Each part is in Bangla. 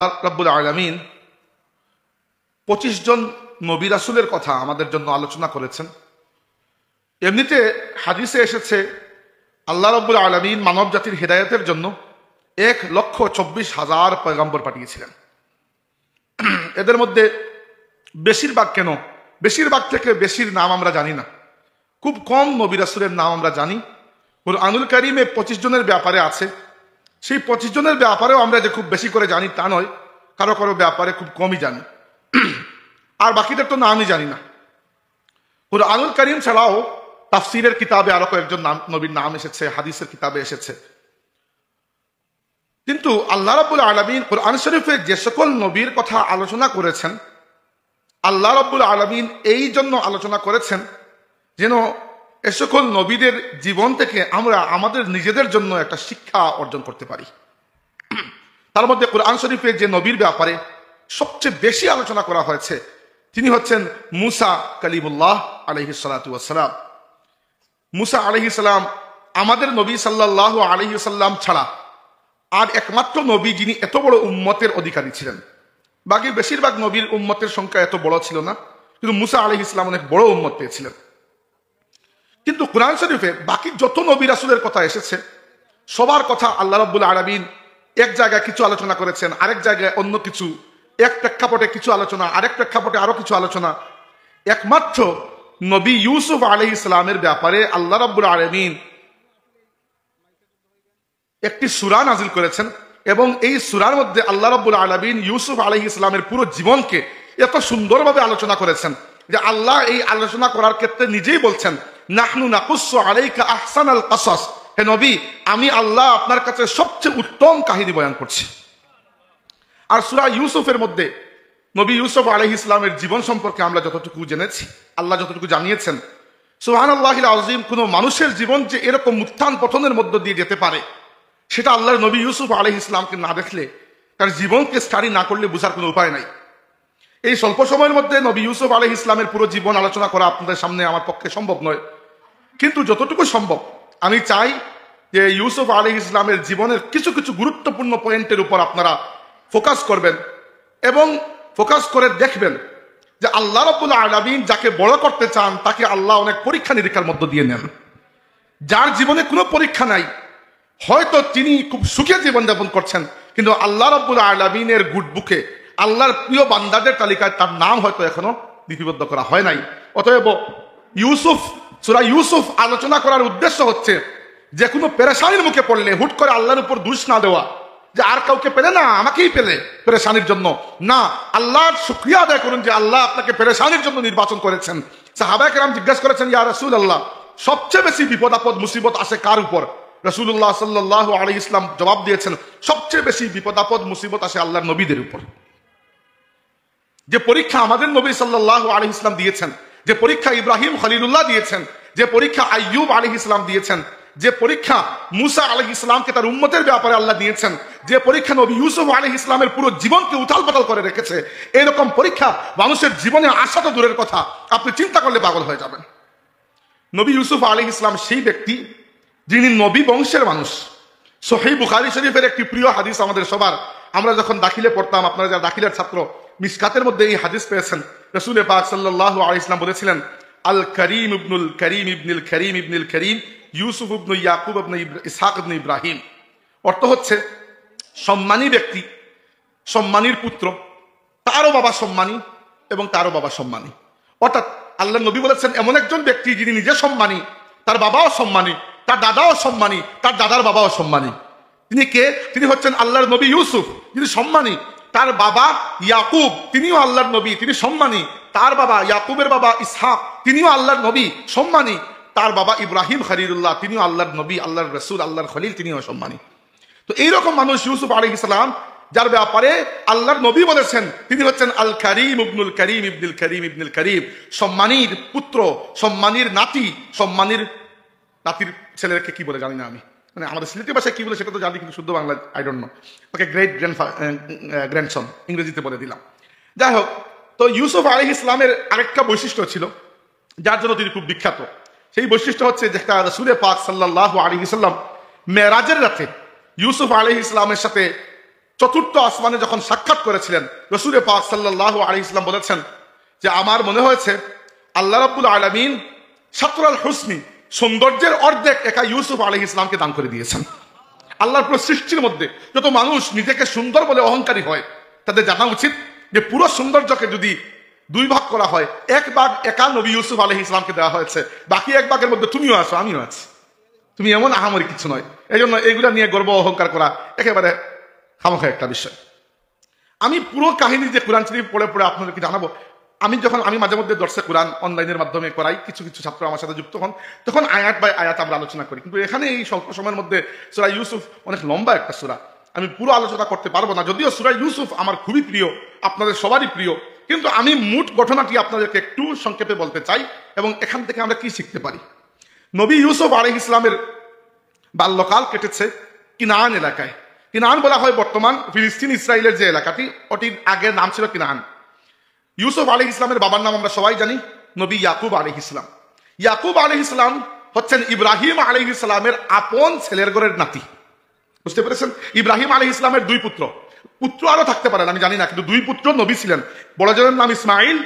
রব্বুল আলামিন 25 জন নবী রাসূলের কথা আমাদের জন্য আলোচনা করেছেন। এমনিতে হাদিসে এসেছে আল্লাহ রব্বুল আলামিন মানব জাতির হেদায়েতের জন্য 1,24,000 পয়গম্বর পাঠিয়েছিলেন। এদের মধ্যে বেশিরভাগ থেকে বেশির নাম আমরা জানি না, খুব কম নবী রাসূলের নাম আমরা জানি। কুরআনুল কারীমে 25 জনের ব্যাপারে আছে, সেই 25 জনের ব্যাপারেও আমরা যে খুব বেশি করে জানি তা নয়, কারো কারো ব্যাপারে খুব কমই জানি, আর বাকিদের তো নামই জানি না। কুরআনুল কারীম ছাড়াও তাফসীরের কিতাবে আরো কয়েকজন নবীর নাম এসেছে, হাদিসের কিতাবে এসেছে। কিন্তু আল্লাহ রাব্বুল আলামিন কুরআন শরীফে যে সকল নবীর কথা আলোচনা করেছেন, আল্লাহ রাব্বুল আলামিন এই জন্য আলোচনা করেছেন যেন এ সকল নবীদের জীবন থেকে আমরা আমাদের নিজেদের জন্য একটা শিক্ষা অর্জন করতে পারি। তার মধ্যে কুরআন শরীফে যে নবীর ব্যাপারে সবচেয়ে বেশি আলোচনা করা হয়েছে তিনি হচ্ছেন মুসা কালিমুল্লাহ আলাইহিস সালাতু ওয়াস সালাম। মুসা আলাইহিস সালাম আমাদের নবী সাল্লাল্লাহু আলাইহি ওয়াসাল্লাম ছাড়া আর একমাত্র নবী যিনি এত বড় উম্মতের অধিকারী ছিলেন। বাকি বেশিরভাগ নবীর উম্মতের সংখ্যা এত বড় ছিল না, কিন্তু মুসা আলাইহিস সালাম অনেক বড় উম্মত পেয়েছিলেন। কিন্তু কুরআন শরীফে বাকি যত নবী রাসূলের কথা এসেছে সবার কথা আল্লাহ রাব্বুল আলামিন এক জায়গায় কিছু আলোচনা করেছেন, আরেক জায়গায় অন্য কিছু, এক প্রেক্ষাপটে কিছু আলোচনা, আরেক প্রেক্ষাপটে আরো কিছু আলোচনা। একমাত্র নবী ইউসুফ আলাইহিস সালামের ব্যাপারে আল্লাহ রাব্বুল আলামিন একটি সূরা নাজিল করেছেন, এবং এই সূরার মধ্যে আল্লাহ রাব্বুল আলামিন ইউসুফ আলাইহিস সালামের পুরো জীবনকে এত সুন্দরভাবে আলোচনা করেছেন যে আল্লাহ এই আলোচনা করার ক্ষেত্রে নিজেই বলছেন, নাহনু নাকুসসু আলাইকা আহসানাল কাসাস, হে নবী আমি আল্লাহ আপনার কাছে সবচেয়ে উত্তম কাহিনী বয়ান করছি। আর সূরা ইউসুফের মধ্যে নবী ইউসুফ আলাইহিস সালামের জীবন সম্পর্কে আমরা যতটুকু জেনেছি, আল্লাহ যতটুকু জানিয়েছেন, সুবহানাল্লাহিল আযীম, কোনো মানুষের জীবন যে এরকম উত্থান পতনের মধ্য দিয়ে যেতে পারে সেটা আল্লাহর নবী ইউসুফ আলাইহিস সালামকে না দেখলে, তার জীবনকে স্টাডি না করলে বোঝার কোনো উপায় নাই। এই স্বল্প সময়ের মধ্যে নবী ইউসুফ আলাইহিস সালামের পুরো জীবন আলোচনা করা আপনাদের সামনে আমার পক্ষে সম্ভব নয়, কিন্তু যতটুকু সম্ভব আমি চাই যে ইউসুফ আলাইহিস সালামের জীবনের কিছু কিছু গুরুত্বপূর্ণ পয়েন্টের উপর আপনারা ফোকাস করবেন এবং ফোকাস করে দেখবেন যে আল্লাহ রাব্বুল আলামিন যাকে বড় করতে চান তাকে আল্লাহ অনেক পরীক্ষা নিরীক্ষার মধ্য দিয়ে নেন। যার জীবনে কোনো পরীক্ষা নাই, হয়তো তিনি খুব সুখে জীবনযাপন করছেন, কিন্তু আল্লাহ রাব্বুল আলামিনের গুড বুকে আল্লাহর প্রিয় বান্দাদের তালিকায় তার নাম হয়তো এখনো লিপিবদ্ধ করা হয় নাই। অতএব সূরা ইউসুফ আলোচনা করার উদ্দেশ্য হচ্ছে যে কোনো পেরেশানির মুখে পড়লে হুট করে আল্লাহর উপর দোষ না দেওয়া যে আর কাউকে পেলে না আমাকেই পেলে পেরেশানির জন্য, না, আল্লাহর শুকরিয়া আদায় করুন যে আল্লাহ আপনাকে পেরেশানির জন্য নির্বাচন করেছেন। সাহাবায়ে কেরাম জিজ্ঞাসা করেছেন, ইয়া রাসূলুল্লাহ সবচেয়ে বেশি বিপদ আপদ মুসিবত আসে কার উপর? রাসূলুল্লাহ সাল্লাল্লাহু আলাইহি ওয়াসাল্লাম জবাব দিয়েছেন, সবচেয়ে বেশি বিপদ আপদ মুসিবত আসে আল্লাহর নবীদের উপর। যে পরীক্ষা আমাদের নবী সাল্লাল্লাহু আলাইহি ওয়াসাল্লাম দিয়েছেন, যে পরীক্ষা ইব্রাহিম খলিলুল্লাহ দিয়েছেন, যে পরীক্ষা আইয়ুব আলাইহিস সালাম দিয়েছেন, যে পরীক্ষা মুসা আলাইহিস সালামকে তার উম্মতের ব্যাপারে আল্লাহ দিয়েছেন, যে পরীক্ষা নবী ইউসুফ আলাইহিস সালামের পুরো জীবনকে উথালপাতাল করে রেখেছে, এরকম পরীক্ষা মানুষের জীবনে আসা তো দূরের কথা, আপনি চিন্তা করলে পাগল হয়ে যাবেন। নবী ইউসুফ আলাইহিস সালাম সেই ব্যক্তি যিনি নবী বংশের মানুষ। সহিহ বুখারী শরীফের একটি প্রিয় হাদিস আমাদের সবার, আমরা যখন দাখিলে পড়তাম, আপনারা যারা দাখিলের ছাত্র মিশকাতের মধ্যে এই হাদিস পেয়েছেন, রাসূল পাক সাল্লাল্লাহু আলাইহি ওয়াসাল্লাম বলেছিলেন, আল করিম ইবনুল করিম ইবনুল করিম ইবনুল করিম ইউসুফ ইবনু ইয়াকুব ইবনু ইসহাক ইবনু ইব্রাহিম। অর্থ হচ্ছে সম্মানী ব্যক্তি, সম্মানীর পুত্র, তারও বাবা সম্মানী এবং তারও বাবা সম্মানী। অর্থাৎ আল্লাহ নবী বলেছেন এমন একজন ব্যক্তি যিনি নিজে সম্মানী, তার বাবাও সম্মানী, তার দাদাও সম্মানী, তার দাদার বাবাও সম্মানী। তিনি কে? তিনি হচ্ছেন আল্লাহর নবী ইউসুফ, যিনি সম্মানী। তার বাবা ইয়াকুব, তিনিও আল্লাহর নবী, তিনি সম্মানী। তার বাবা ইয়াকুবের বাবা ইসহাক, তিনিও আল্লাহর নবী, সম্মানী। তার বাবা ইব্রাহিম খলিলুল্লাহ, তিনিও আল্লাহর নবী, আল্লাহর রাসূল, আল্লাহর খলিল, তিনিও সম্মানী। তো এইরকম মানুষ ইউসুফ আলাইহিস সালাম, যার ব্যাপারে আল্লাহর নবী বলেছেন তিনি হচ্ছেন আল করিম ইবনুল করিম ইবনুল করিম ইবনুল করিম, সম্মানীর পুত্র, সম্মানীর নাতি, সম্মানীর নাতির ছেলেকে কি বলে জানি না আমি, মানে আমাদের সিলেটি ভাষায় কি বলে সেটা তো জানি, কিন্তু শুদ্ধ Bangla I don't know, okay great grandson ইংরেজিতে বলে দিলাম। যাই হোক, তো ইউসুফ আলাইহিস সালামের আরেকটা বৈশিষ্ট্য ছিল যার জন্য তিনি খুব বিখ্যাত। সেই বৈশিষ্ট্য হচ্ছে যেটা রাসূল পাক সাল্লাল্লাহু আলাইহি ওয়াসাল্লাম মেরাজের রাতে ইউসুফ আলাইহিস সালামের সাথে চতুর্থ আসমানে যখন সাক্ষাৎ করেছিলেন, রাসূল পাক সাল্লাল্লাহু আলাইহি ওয়াসাল্লাম বলেছেন যে আমার মনে হয়েছে আল্লাহ রাব্বুল আলামিন শাতরুল হুসনি, সৌন্দর্যের অর্ধেক একা ইউসুফ আলাইহিস সালামকে দান করে দিয়েছেন। আল্লাহর পুরো সৃষ্টির মধ্যে যত মানুষ নিজেকে সুন্দর বলে অহংকারী হয়, তাদের জানা উচিত যে পুরো সৌন্দর্যকে যদি দুই ভাগ করা হয়, এক ভাগ একা নবী ইউসুফ আলাইহিস সালামকে দেওয়া হয়েছে, বাকি এক ভাগের মধ্যে তুমিও আছো, আমিও আছি। তুমি এমন আহামরি কিছু নয়। এই জন্য এগুলা নিয়ে গর্ব অহংকার করা একেবারে খামোখা একটা বিষয়। আমি পুরো কাহিনী যে কোরআন শরীফ পড়ে পড়ে আপনাদেরকে জানাবো। আমি মাঝে মধ্যে দর্শে কোরআন অনলাইনের মাধ্যমে করাই, কিছু কিছু ছাত্র আমার সাথে যুক্ত হন, তখন আয়াত বাই আয়াত আমরা আলোচনা করি। কিন্তু এখানে এই স্বল্প সময়ের মধ্যে সূরা ইউসুফ অনেক লম্বা একটা সূরা, আমি পুরো আলোচনা করতে পারবো না। যদিও সূরা ইউসুফ আমার খুবই প্রিয়, আপনাদের সবারই প্রিয়, কিন্তু আমি মূল ঘটনাটি আপনাদেরকে একটু সংক্ষেপে বলতে চাই এবং এখান থেকে আমরা কি শিখতে পারি। নবী ইউসুফ আলাইহিস সালামের বাল্যকাল কেটেছে কিনান এলাকায়। কিনান বলা হয় বর্তমান ফিলিস্তিন ইসরায়েলের যে এলাকাটি, ওটির আগের নাম ছিল কিনান। ইউসুফ আলাইহিস সালামের বাবার নাম আমরা সবাই জানি, নবী ইয়াকুব আলাইহিস সালাম। ইয়াকুব আলাইহিস সালাম হচ্ছেন ইব্রাহিম আলাইহিস সালামের আপন ছেলের ঘরের নাতি। বুঝতে পেরেছেন? ইব্রাহিম আলাইহিস সালামের দুই পুত্র, পুত্র আরো থাকতে পারেন আমি জানি না, কিন্তু দুই পুত্র নবী ছিলেন। বড় জনের নাম ইসমাইল,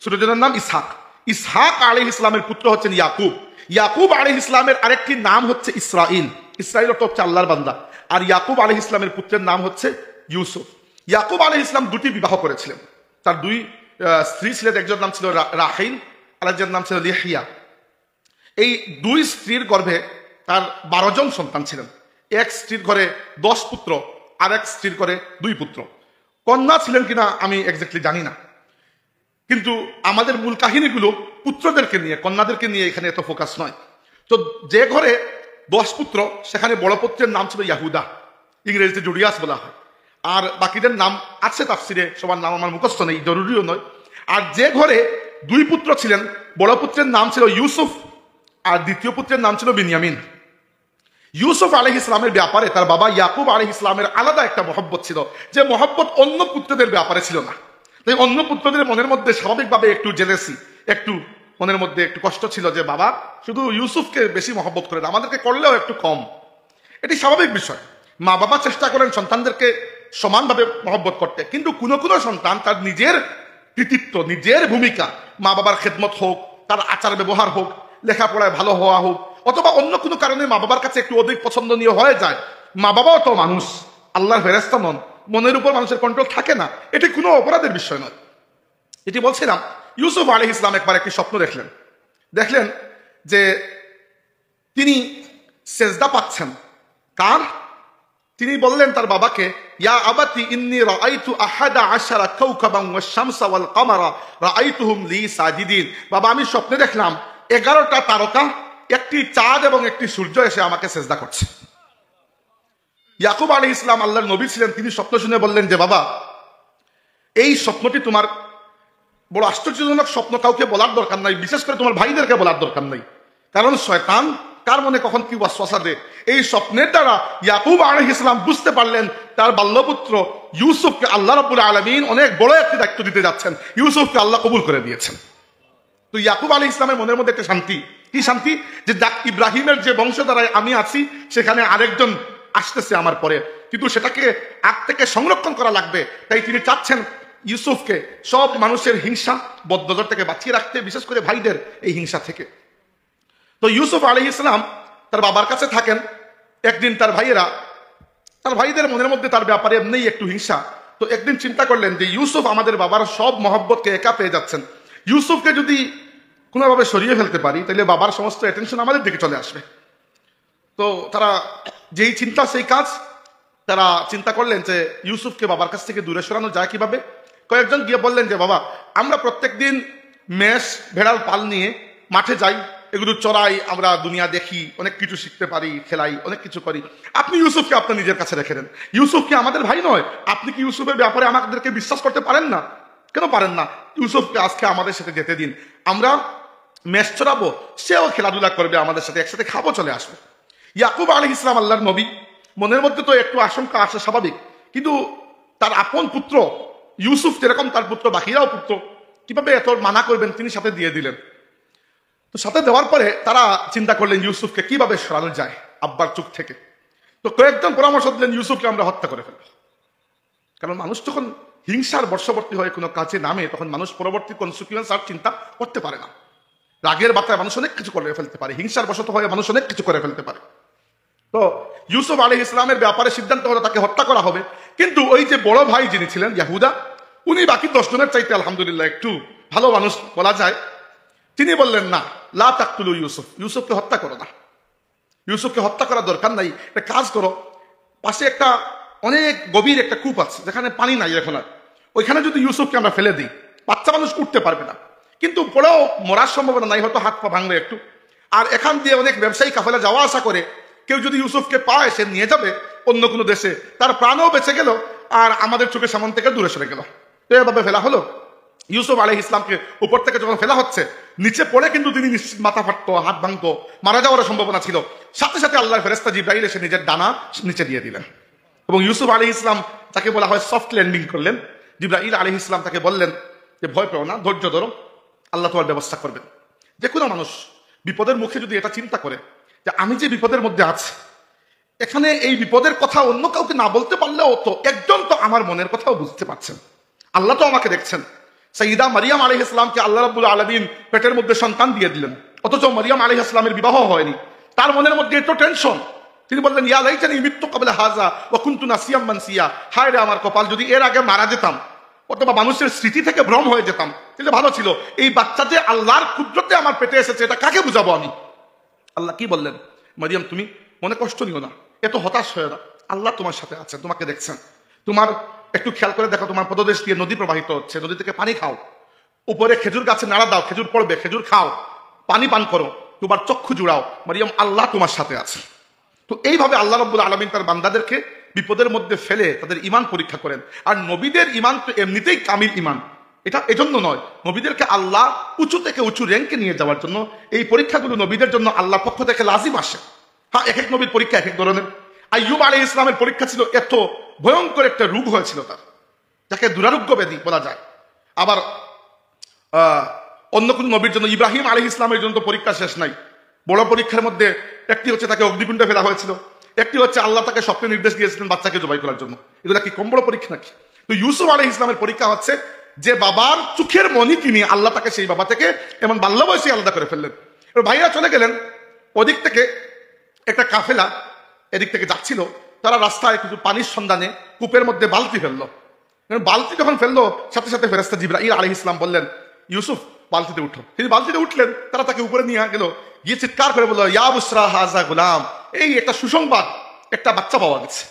ছোট জনের নাম ইসহাক। ইসহাক আলাইহিস সালামের পুত্র হচ্ছেন ইয়াকুব। ইয়াকুব আলাইহিস সালামের আরেকটি নাম হচ্ছে ইসরাইল। ইসরাইল অর্থ হচ্ছে আল্লাহর বান্দা। আর ইয়াকুব আলাইহিস সালামের পুত্রের নাম হচ্ছে ইউসুফ। ইয়াকুব আলাইহিস সালাম দুটি বিবাহ করেছিলেন। তার দুই স্ত্রী ছিলেন, একজন নাম ছিল রাহিল, আরেকজন নাম ছিল লিহিয়া। এই দুই স্ত্রীর গর্ভে তার 12 জন সন্তান ছিলেন। এক স্ত্রীর ঘরে 10 পুত্র, আর এক স্ত্রীর ঘরে 2 পুত্র। কন্যা ছিলেন কিনা আমি এক্স্যাক্টলি জানি না, কিন্তু আমাদের মূল কাহিনীগুলো পুত্রদেরকে নিয়ে, কন্যাদেরকে নিয়ে এখানে এত ফোকাস নয়। তো যে ঘরে 10 পুত্র, সেখানে বড় পুত্রের নাম ছিল ইয়াহুদা, ইংরেজিতে জুডিয়াস বলা হয়। আর বাকিদের নাম আছে তাফসিরে, সবার নাম আমার মুখস্থ নেই, জরুরিও নয়। আর যে ঘরে 2 পুত্র ছিলেন, বড় পুত্রের নাম ছিল ইউসুফ আর দ্বিতীয় পুত্রের নাম ছিল বিনিয়ামিন। ইউসুফ আলাইহিস সালামের ব্যাপারে তার বাবা ইয়াকুব আলাইহিস সালামের আলাদা একটা মহব্বত ছিল, যে মহব্বত অন্য পুত্রদের ব্যাপারে ছিল না। তাই অন্য পুত্রদের মনের মধ্যে স্বাভাবিকভাবে একটু জেলেসি, একটু মনের মধ্যে একটু কষ্ট ছিল যে বাবা শুধু ইউসুফকে বেশি মহব্বত করেন, আমাদেরকে করলেও একটু কম। এটি স্বাভাবিক বিষয়। মা বাবা চেষ্টা করেন সন্তানদেরকে সমানভাবে মহব্বত করতে, কিন্তু কোনো কোনো সন্তান তার নিজের কৃতিত্ব, নিজের ভূমিকা, মা বাবার খেদমত হোক, তার আচার ব্যবহার হোক, লেখাপড়ায় ভালো হওয়া হোক, অথবা অন্য কোনো কারণে মা বাবার কাছে একটু অধিক পছন্দনীয় হয়ে যায়। মা বাবাও তো মানুষ, আল্লাহর ফেরেশতা নন, মনের উপর মানুষের কন্ট্রোল থাকে না, এটি কোনো অপরাধের বিষয় নয়। এটি বলছিলাম, ইউসুফ আলাইহিস সালাম একবার একটি স্বপ্ন দেখলেন যে তিনি সেজদা পাচ্ছেন। কার? তিনি বললেন তার বাবাকে, ইয়া আবাতি ইন্নী রাআইতু আহাদা আশারা কাওকাবান ওয়াশ শামসা ওয়াল কামারা রাআইতুহুম লি সাজিদিন। বাবা, আমি স্বপ্নে দেখলাম 11টা তারকা, একটি চাঁদ এবং একটি সূর্য এসে আমাকে সেজদা করছে। ইয়াকুব আলাইহিস সালাম আল্লাহর নবী ছিলেন, তিনি স্বপ্ন শুনে বললেন যে বাবা, এই স্বপ্নটি তোমার বড় আশ্চর্যজনক স্বপ্ন, কাউকে বলার দরকার নাই, বিশেষ করে তোমার ভাইদেরকে বলার দরকার নাই, কারণ শয়তান কার মনে কখন কি ওয়াসওয়াসা দেয়। এই স্বপ্নের দ্বারা ইয়াকুব আলাইহিস সালাম বুঝতে পারলেন তার বাল্যপুত্র ইউসুফকে আল্লাহ রাব্বুল আলামিন অনেক বড় একটি দায়িত্ব দিতে যাচ্ছেন, ইউসুফকে আল্লাহ কবুল করে দিয়েছেন। তো ইয়াকুব আলাইহিস সালামের মনের মধ্যে একটা শান্তি, কি শান্তি, যে ইব্রাহিমের যে বংশধারায় আমি আছি সেখানে আরেকজন আসতেছে আমার পরে, কিন্তু সেটাকে আগ থেকে সংরক্ষণ করা লাগবে। তাই তিনি চাচ্ছেন ইউসুফকে সব মানুষের হিংসা বদনজর থেকে বাঁচিয়ে রাখতে, বিশেষ করে ভাইদের এই হিংসা থেকে। তো ইউসুফ আলাইহিস সালাম তার বাবার কাছে থাকেন। একদিন তার ভাইদের মনের মধ্যে তার ব্যাপারে এমনিই একটু হিংসা। তো একদিন চিন্তা করলেন যে ইউসুফ আমাদের বাবার সব মহব্বতকে একা পেয়ে যাচ্ছেন, ইউসুফকে যদি কোনোভাবে সরিয়ে ফেলতে পারি তাহলে বাবার সমস্ত অ্যাটেনশন আমাদের দিকে চলে আসবে। তো তারা যেই চিন্তা সেই কাজ, তারা চিন্তা করলেন যে ইউসুফকে বাবার কাছ থেকে দূরে সরানো যায় কিভাবে। কয়েকজন গিয়ে বললেন যে বাবা, আমরা প্রত্যেক দিন মেষ ভেড়াল পাল নিয়ে মাঠে যাই, এগুলো চড়াই, আমরা দুনিয়া দেখি, অনেক কিছু শিখতে পারি, খেলাই, অনেক কিছু করি। আপনি ইউসুফকে আপনার নিজের কাছে রেখে দেন। ইউসুফ কি আমাদের ভাই নয়? আপনি কি ইউসুফের ব্যাপারে আমাদেরকে বিশ্বাস করতে পারেন না? কেন পারেন না? ইউসুফকে আজকে আমাদের সাথে যেতে দিন, আমরা মেষ চড়াবো, সেও খেলাধুলা করবে আমাদের সাথে, একসাথে খাবো, চলে আসবো। ইয়াকুব আলাইহিস সালাম আল্লাহর নবী, মনের মধ্যে তো একটু আশঙ্কা আসে স্বাভাবিক, কিন্তু তার আপন পুত্র ইউসুফ যেরকম তার পুত্র বাকিরাও পুত্র, কিভাবে এত মানা করবেন, তিনি সাথে দিয়ে দিলেন। তো সাথে দেওয়ার পরে তারা চিন্তা করলেন ইউসুফকে কিভাবে সরানো যায় আব্বার চোখ থেকে। তো কয়েকজন পরামর্শ দিলেন ইউসুফকে আমরা হত্যা করে ফেলবো। কারণ মানুষ যখন হিংসার বর্ষবর্তী হয়ে কোনো কাজে নামে তখন মানুষ পরবর্তী কনসিকুয়েন্স আর চিন্তা করতে পারে না। রাগের বার্তায় মানুষ অনেক কিছু করে ফেলতে পারে, হিংসার বশত হয়ে মানুষ অনেক কিছু করে ফেলতে পারে। তো ইউসুফ আলাইহিস ইসলামের ব্যাপারে সিদ্ধান্ত হলো তাকে হত্যা করা হবে, কিন্তু ওই যে বড় ভাই যিনি ছিলেন ইয়াহুদা, উনি বাকি 10 জনের চাইতে আলহামদুলিল্লাহ একটু ভালো মানুষ বলা যায়। তিনি বললেন, না, লা তাকতুলু ইউসুফ, ইউসুফকে হত্যা করো না, ইউসুফকে হত্যা করার দরকার নাই। একটা কাজ করো, পাশে একটা অনেক গভীর একটা কূপ আছে যেখানে পানি নাই এখন আর, ওইখানে যদি ইউসুফকে আমরা ফেলে দিই, বাচ্চা মানুষ উঠতে পারবে না, কিন্তু পড়েও মরার সম্ভাবনা নাই, হয়তো হাত পা ভাঙবে একটু। আর এখান দিয়ে অনেক ব্যবসায়ী কাফেলা যাওয়া আসা করে, কেউ যদি ইউসুফকে পায় সে নিয়ে যাবে অন্য কোনো দেশে, তার প্রাণও বেঁচে গেল আর আমাদের চোখের সামনে থেকে দূরে সরে গেল। তো এভাবে ফেলা হলো। ইউসুফ আলাইহিস ইসলামকে উপর থেকে যখন ফেলা হচ্ছে, নিচে পড়ে কিন্তু তিনি নিশ্চিত মাথা ফাটতো, হাত ভাঙতো, মারা যাওয়ার সম্ভাবনা ছিল। সাথে সাথে আল্লাহর ফেরেশতা জিবরাইল এসে নিজের ডানা নিচে দিয়ে দিলেন এবং ইউসুফ আলাইহিস ইসলাম তাকে বলা হয় সফট ল্যান্ডিং করলেন। জিবরাইল আলাইহিস ইসলাম তাকে বললেন যে ভয় পেও না, ধৈর্য ধরো, আল্লাহ তোমার ব্যবস্থা করবেন। যে কোনো মানুষ বিপদের মুখে যদি এটা চিন্তা করে যে আমি যে বিপদের মধ্যে আছি, এখানে এই বিপদের কথা অন্য কাউকে না বলতে পারলেও তো একজন তো আমার মনের কথাও বুঝতে পারছেন, আল্লাহ তো আমাকে দেখছেন। সাইয়্যিদা মারিয়াম আলাইহিস সালামকে আল্লাহ রাব্বুল আলামিন পেটের মধ্যে সন্তান দিয়ে দিলেন, অথচ মারিয়াম আলাইহিস সালামের বিবাহ হয়নি। তার মনের মধ্যে এত টেনশন, তিনি বললেন, ইয়া লাইতানি মিততু ক্বাবলা হাযা ওয়া কুনতু নাসিয়াম মানসিয়া, হায় রে আমার কপাল, যদি এর আগে মারা যেতাম অথবা মানুষের স্মৃতি থেকে ভ্রম হয়ে যেতাম তাহলে ভালো ছিল। এই বাচ্চা যে আল্লাহর কুদরতে আমার পেটে এসেছে, এটা কাকে বুঝাবো আমি? আল্লাহ কি বললেন, মারিয়াম তুমি মনে কষ্ট নিও না, এত হতাশ হয়ে না, আল্লাহ তোমার সাথে আছেন, তোমাকে দেখছেন। তোমার একটু খেয়াল করে দেখো, তোমার পদদেশ দিয়ে নদী প্রবাহিত হচ্ছে, নদী থেকে পানি খাও, উপরে খেজুর গাছে নাড়া দাও, খেজুর পড়বে, খেজুর খাও, পানি পান করো, তোমার চক্ষু জুড়াও, মারিয়াম আল্লাহ তোমার সাথে আছে। তো এইভাবে আল্লাহ রাব্বুল আলামিন তার বান্দাদেরকে বিপদের মধ্যে ফেলে তাদের ঈমান পরীক্ষা করেন। আর নবীদের ঈমান তো এমনিতেই কামিল ঈমান, এটা এজন্য নয়, নবীদেরকে আল্লাহ উঁচু থেকে উঁচু র্যাঙ্কে নিয়ে যাওয়ার জন্য এই পরীক্ষাগুলো নবীদের জন্য আল্লাহর পক্ষ থেকে লাজিম আসে। হ্যাঁ, এক এক নবীর পরীক্ষা এক এক ধরনের। আইয়ুব আলাইহিস ইসলামের পরীক্ষা ছিল, এত ভয়ঙ্কর একটা রোগ হয়েছিল তার, যাকে দুরারোগ্য ব্যাধি বলা যায়। আবার অন্য কোন নবীর জন্য, ইব্রাহিম আলাইহিস ইসলামের জন্য তো পরীক্ষা শেষ নাই। বড় পরীক্ষার মধ্যে একটি হচ্ছে তাকে অগ্নিকুণ্ডে ফেলা হয়েছিল, একটি হচ্ছে আল্লাহ তাকে স্বপ্নে নির্দেশ দিয়েছিলেন বাচ্চাকে জবাই করার জন্য। এগুলা কি কম বড় পরীক্ষা নাকি? তো ইউসুফ আলাইহিস ইসলামের পরীক্ষা হচ্ছে যে বাবার চোখের মনি তিনি, আল্লাহ তাকে সেই বাবা থেকে এমন বাল্য বয়সে আলাদা করে ফেললেন। এবার ভাইরা চলে গেলেন, ওদিক থেকে একটা কাফেলা এদিক থেকে যাচ্ছিল, তারা রাস্তায় কিছু পানির সন্ধানে কূপের মধ্যে বালতি ফেললো। বালতি যখন ফেললো, সাথে সাথে ফেরেশতা জিবরাইল আলাইহিস ইসলাম বললেন, ইউসুফ বালতিতে উঠো। তিনি বালতিতে উঠলেন, তারা তাকে উপরে নিয়ে গেল, গিয়ে চিৎকার করে বললো, ইয়া বুশরা হাযা গুলাম, এই একটা সুসংবাদ, একটা বাচ্চা পাওয়া গেছে।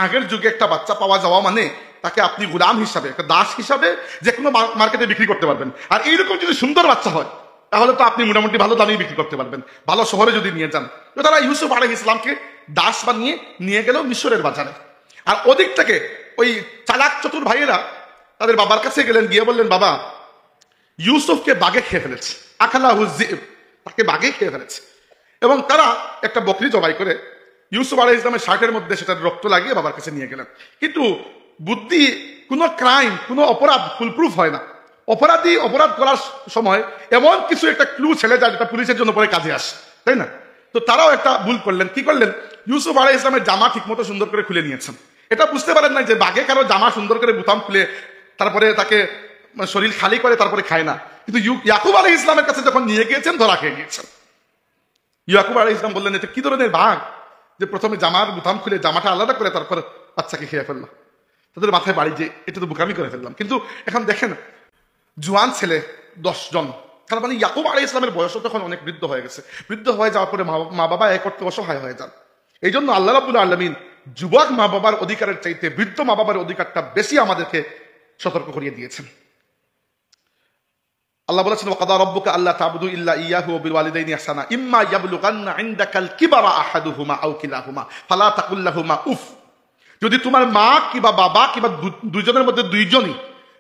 আগের যুগে একটা বাচ্চা পাওয়া যাওয়া মানে তাকে আপনি গুলাম হিসাবে, একটা দাস হিসাবে যে কোনো মার্কেটে বিক্রি করতে পারবেন। আর এইরকম যদি সুন্দর বাচ্চা হয় তাহলে তো আপনি মোটামুটি ভালো দামে বিক্রি করতে পারবেন, ভালো শহরে যদি নিয়ে যান। তো তারা ইউসুফ আলাইহিস ইসলামকে দাস বানিয়ে নিয়ে গেল মিশরের বাজারে। আর ওদিক থেকে ওই চালাক চতুর ভাইয়েরা তাদের বাবার কাছে গেলেন, গিয়ে বললেন, বাবা ইউসুফকে বাঘে খেয়ে ফেলেছে, আকালাহু যিব, তাকে বাঘে খেয়ে ফেলেছে। এবং তারা একটা বকরি জবাই করে ইউসুফ আলাইহিস ইসলামের শার্টের মধ্যে সেটার রক্ত লাগিয়ে বাবার কাছে নিয়ে গেলেন। কিন্তু বুদ্ধি, কোনো ক্রাইম, কোনো অপরাধ ফুলপ্রুফ হয় না। অপরাধী অপরাধ করার সময় এমন কিছু একটা ক্লু ছেলে যায় যেটা পুলিশের জন্য পরে কাজে আসে, তাই না? তো তারাও একটা ভুল করলেন। কি করলেন? ইউসুফ আলাইহিস ইসলামের জামা ঠিক মতো সুন্দর করে খুলে নিয়েছেন। এটা বুঝতে পারেন না যে বাঘে কারো জামা সুন্দর করে বুতাম খুলে তারপরে তাকে শরীর খালি করে তারপরে খায় না। কিন্তু ইয়াকুব আলাইহিস ইসলামের কাছে যখন নিয়ে গিয়েছেন, ধরা খেয়ে গিয়েছেন। ইয়াকুব আলাইহিস ইসলাম বললেন, এটা কি ধরনের বাঘ যে প্রথমে জামার বুতাম খুলে জামাটা আলাদা করে তারপর বাচ্চাকে খেয়ে ফেললো? তাদের মাথায় বাড়ি যে এটা তো বোকামি করে ফেললাম। কিন্তু এখন দেখেন, জোয়ান ছেলে 10 জন, তার মানে ইয়াকুব আলাইহিস ইসলামের বয়সও তখন অনেক বৃদ্ধ হয়ে গেছে। বৃদ্ধ হয়ে যাওয়ার পরে মা বাবা এক করতে অসহায় হয়ে যান। এই জন্য আল্লাহ রাব্বুল আলামিন যুবক মা বাবার অধিকারের চাইতে বৃদ্ধ মা বাবার অধিকারটা বেশি আমাদেরকে সতর্ক করিয়ে দিয়েছেন। আল্লাহ বলেছেন, ওয়াকাদা রাব্বুকা আল্লা তা'বুদু ইল্লা ইয়্যাহু ওয়া বিল ওয়ালিদাইনি ইহসানা ইম্মা ইয়াবলুগান্না ইনদাকাল কিবারা আহাদুহুমা আও কিলাহুমা ফালা তাকুল লাহুমা উফ। যদি তোমার মা কিংবা বাবা কিংবা দুইজনের মধ্যে দুইজনই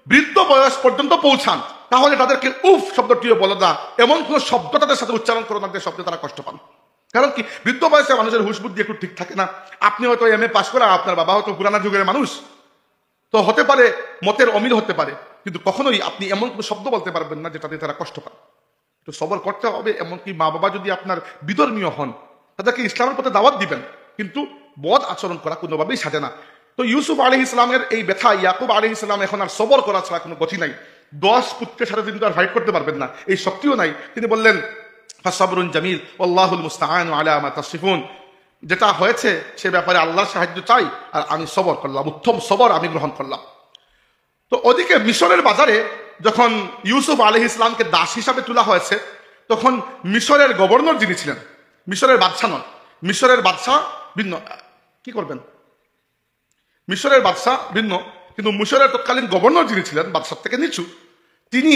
বৃদ্ধ বয়স পর্যন্ত পৌঁছান, তাহলে তাদেরকে উফ শব্দটিও বলো না, এমন কোন শব্দ তাদের সাথে উচ্চারণ করো না যে শব্দে তারা কষ্ট পান। কারণ কি, বৃদ্ধ বয়সে মানুষের হুশ বুদ্ধি একটু ঠিক থাকে না। আপনি হয়তো MA পাস করা, আপনার বাবা হয়তো পুরানা যুগের মানুষ, তো হতে পারে মতের অমিল হতে পারে, কিন্তু কখনোই আপনি এমন কোনো শব্দ বলতে পারবেন না যেটাতে তারা কষ্ট পান। একটু সবর করতে হবে। এমনকি মা বাবা যদি আপনার বিধর্মীয় হন, তাদেরকে ইসলামের পথে দাওয়াত দিবেন, কিন্তু বদ আচরণ করা কোনোভাবেই সাজে না। তো ইউসুফ আলাইহিস ইসলামের এই ব্যথা ইয়াকুব আলাইহিস ইসলাম এখন আর সবর করা ছাড়া কোনো গতি নাই। 10 পুত্রের সাথে তিনি তো আর ফাইট করতে পারবেন না, এই শক্তিও নাই। তিনি বললেন ফাসাবরুন জামিল ওয়াল্লাহুল মুস্তাআনু আলা মা তাসিফুন, যেটা হয়েছে সে ব্যাপারে আল্লাহর সাহায্য চাই, আর আমি সবর করলাম, উত্তম সবর আমি গ্রহণ করলাম। তো ওদিকে মিশরের বাজারে যখন ইউসুফ আলাইহিস ইসলামকে দাস হিসাবে তোলা হয়েছে, তখন মিশরের গভর্নর যিনি ছিলেন, মিশরের বাদশাহ নন, মিশরের বাদশাহ ভিন্ন, কি করবেন, মিশরের বাদশাহ ভিন্ন, কিন্তু মিশরের তৎকালীন গভর্নর যিনি ছিলেন বাদশাহ থেকে নিচু, তিনি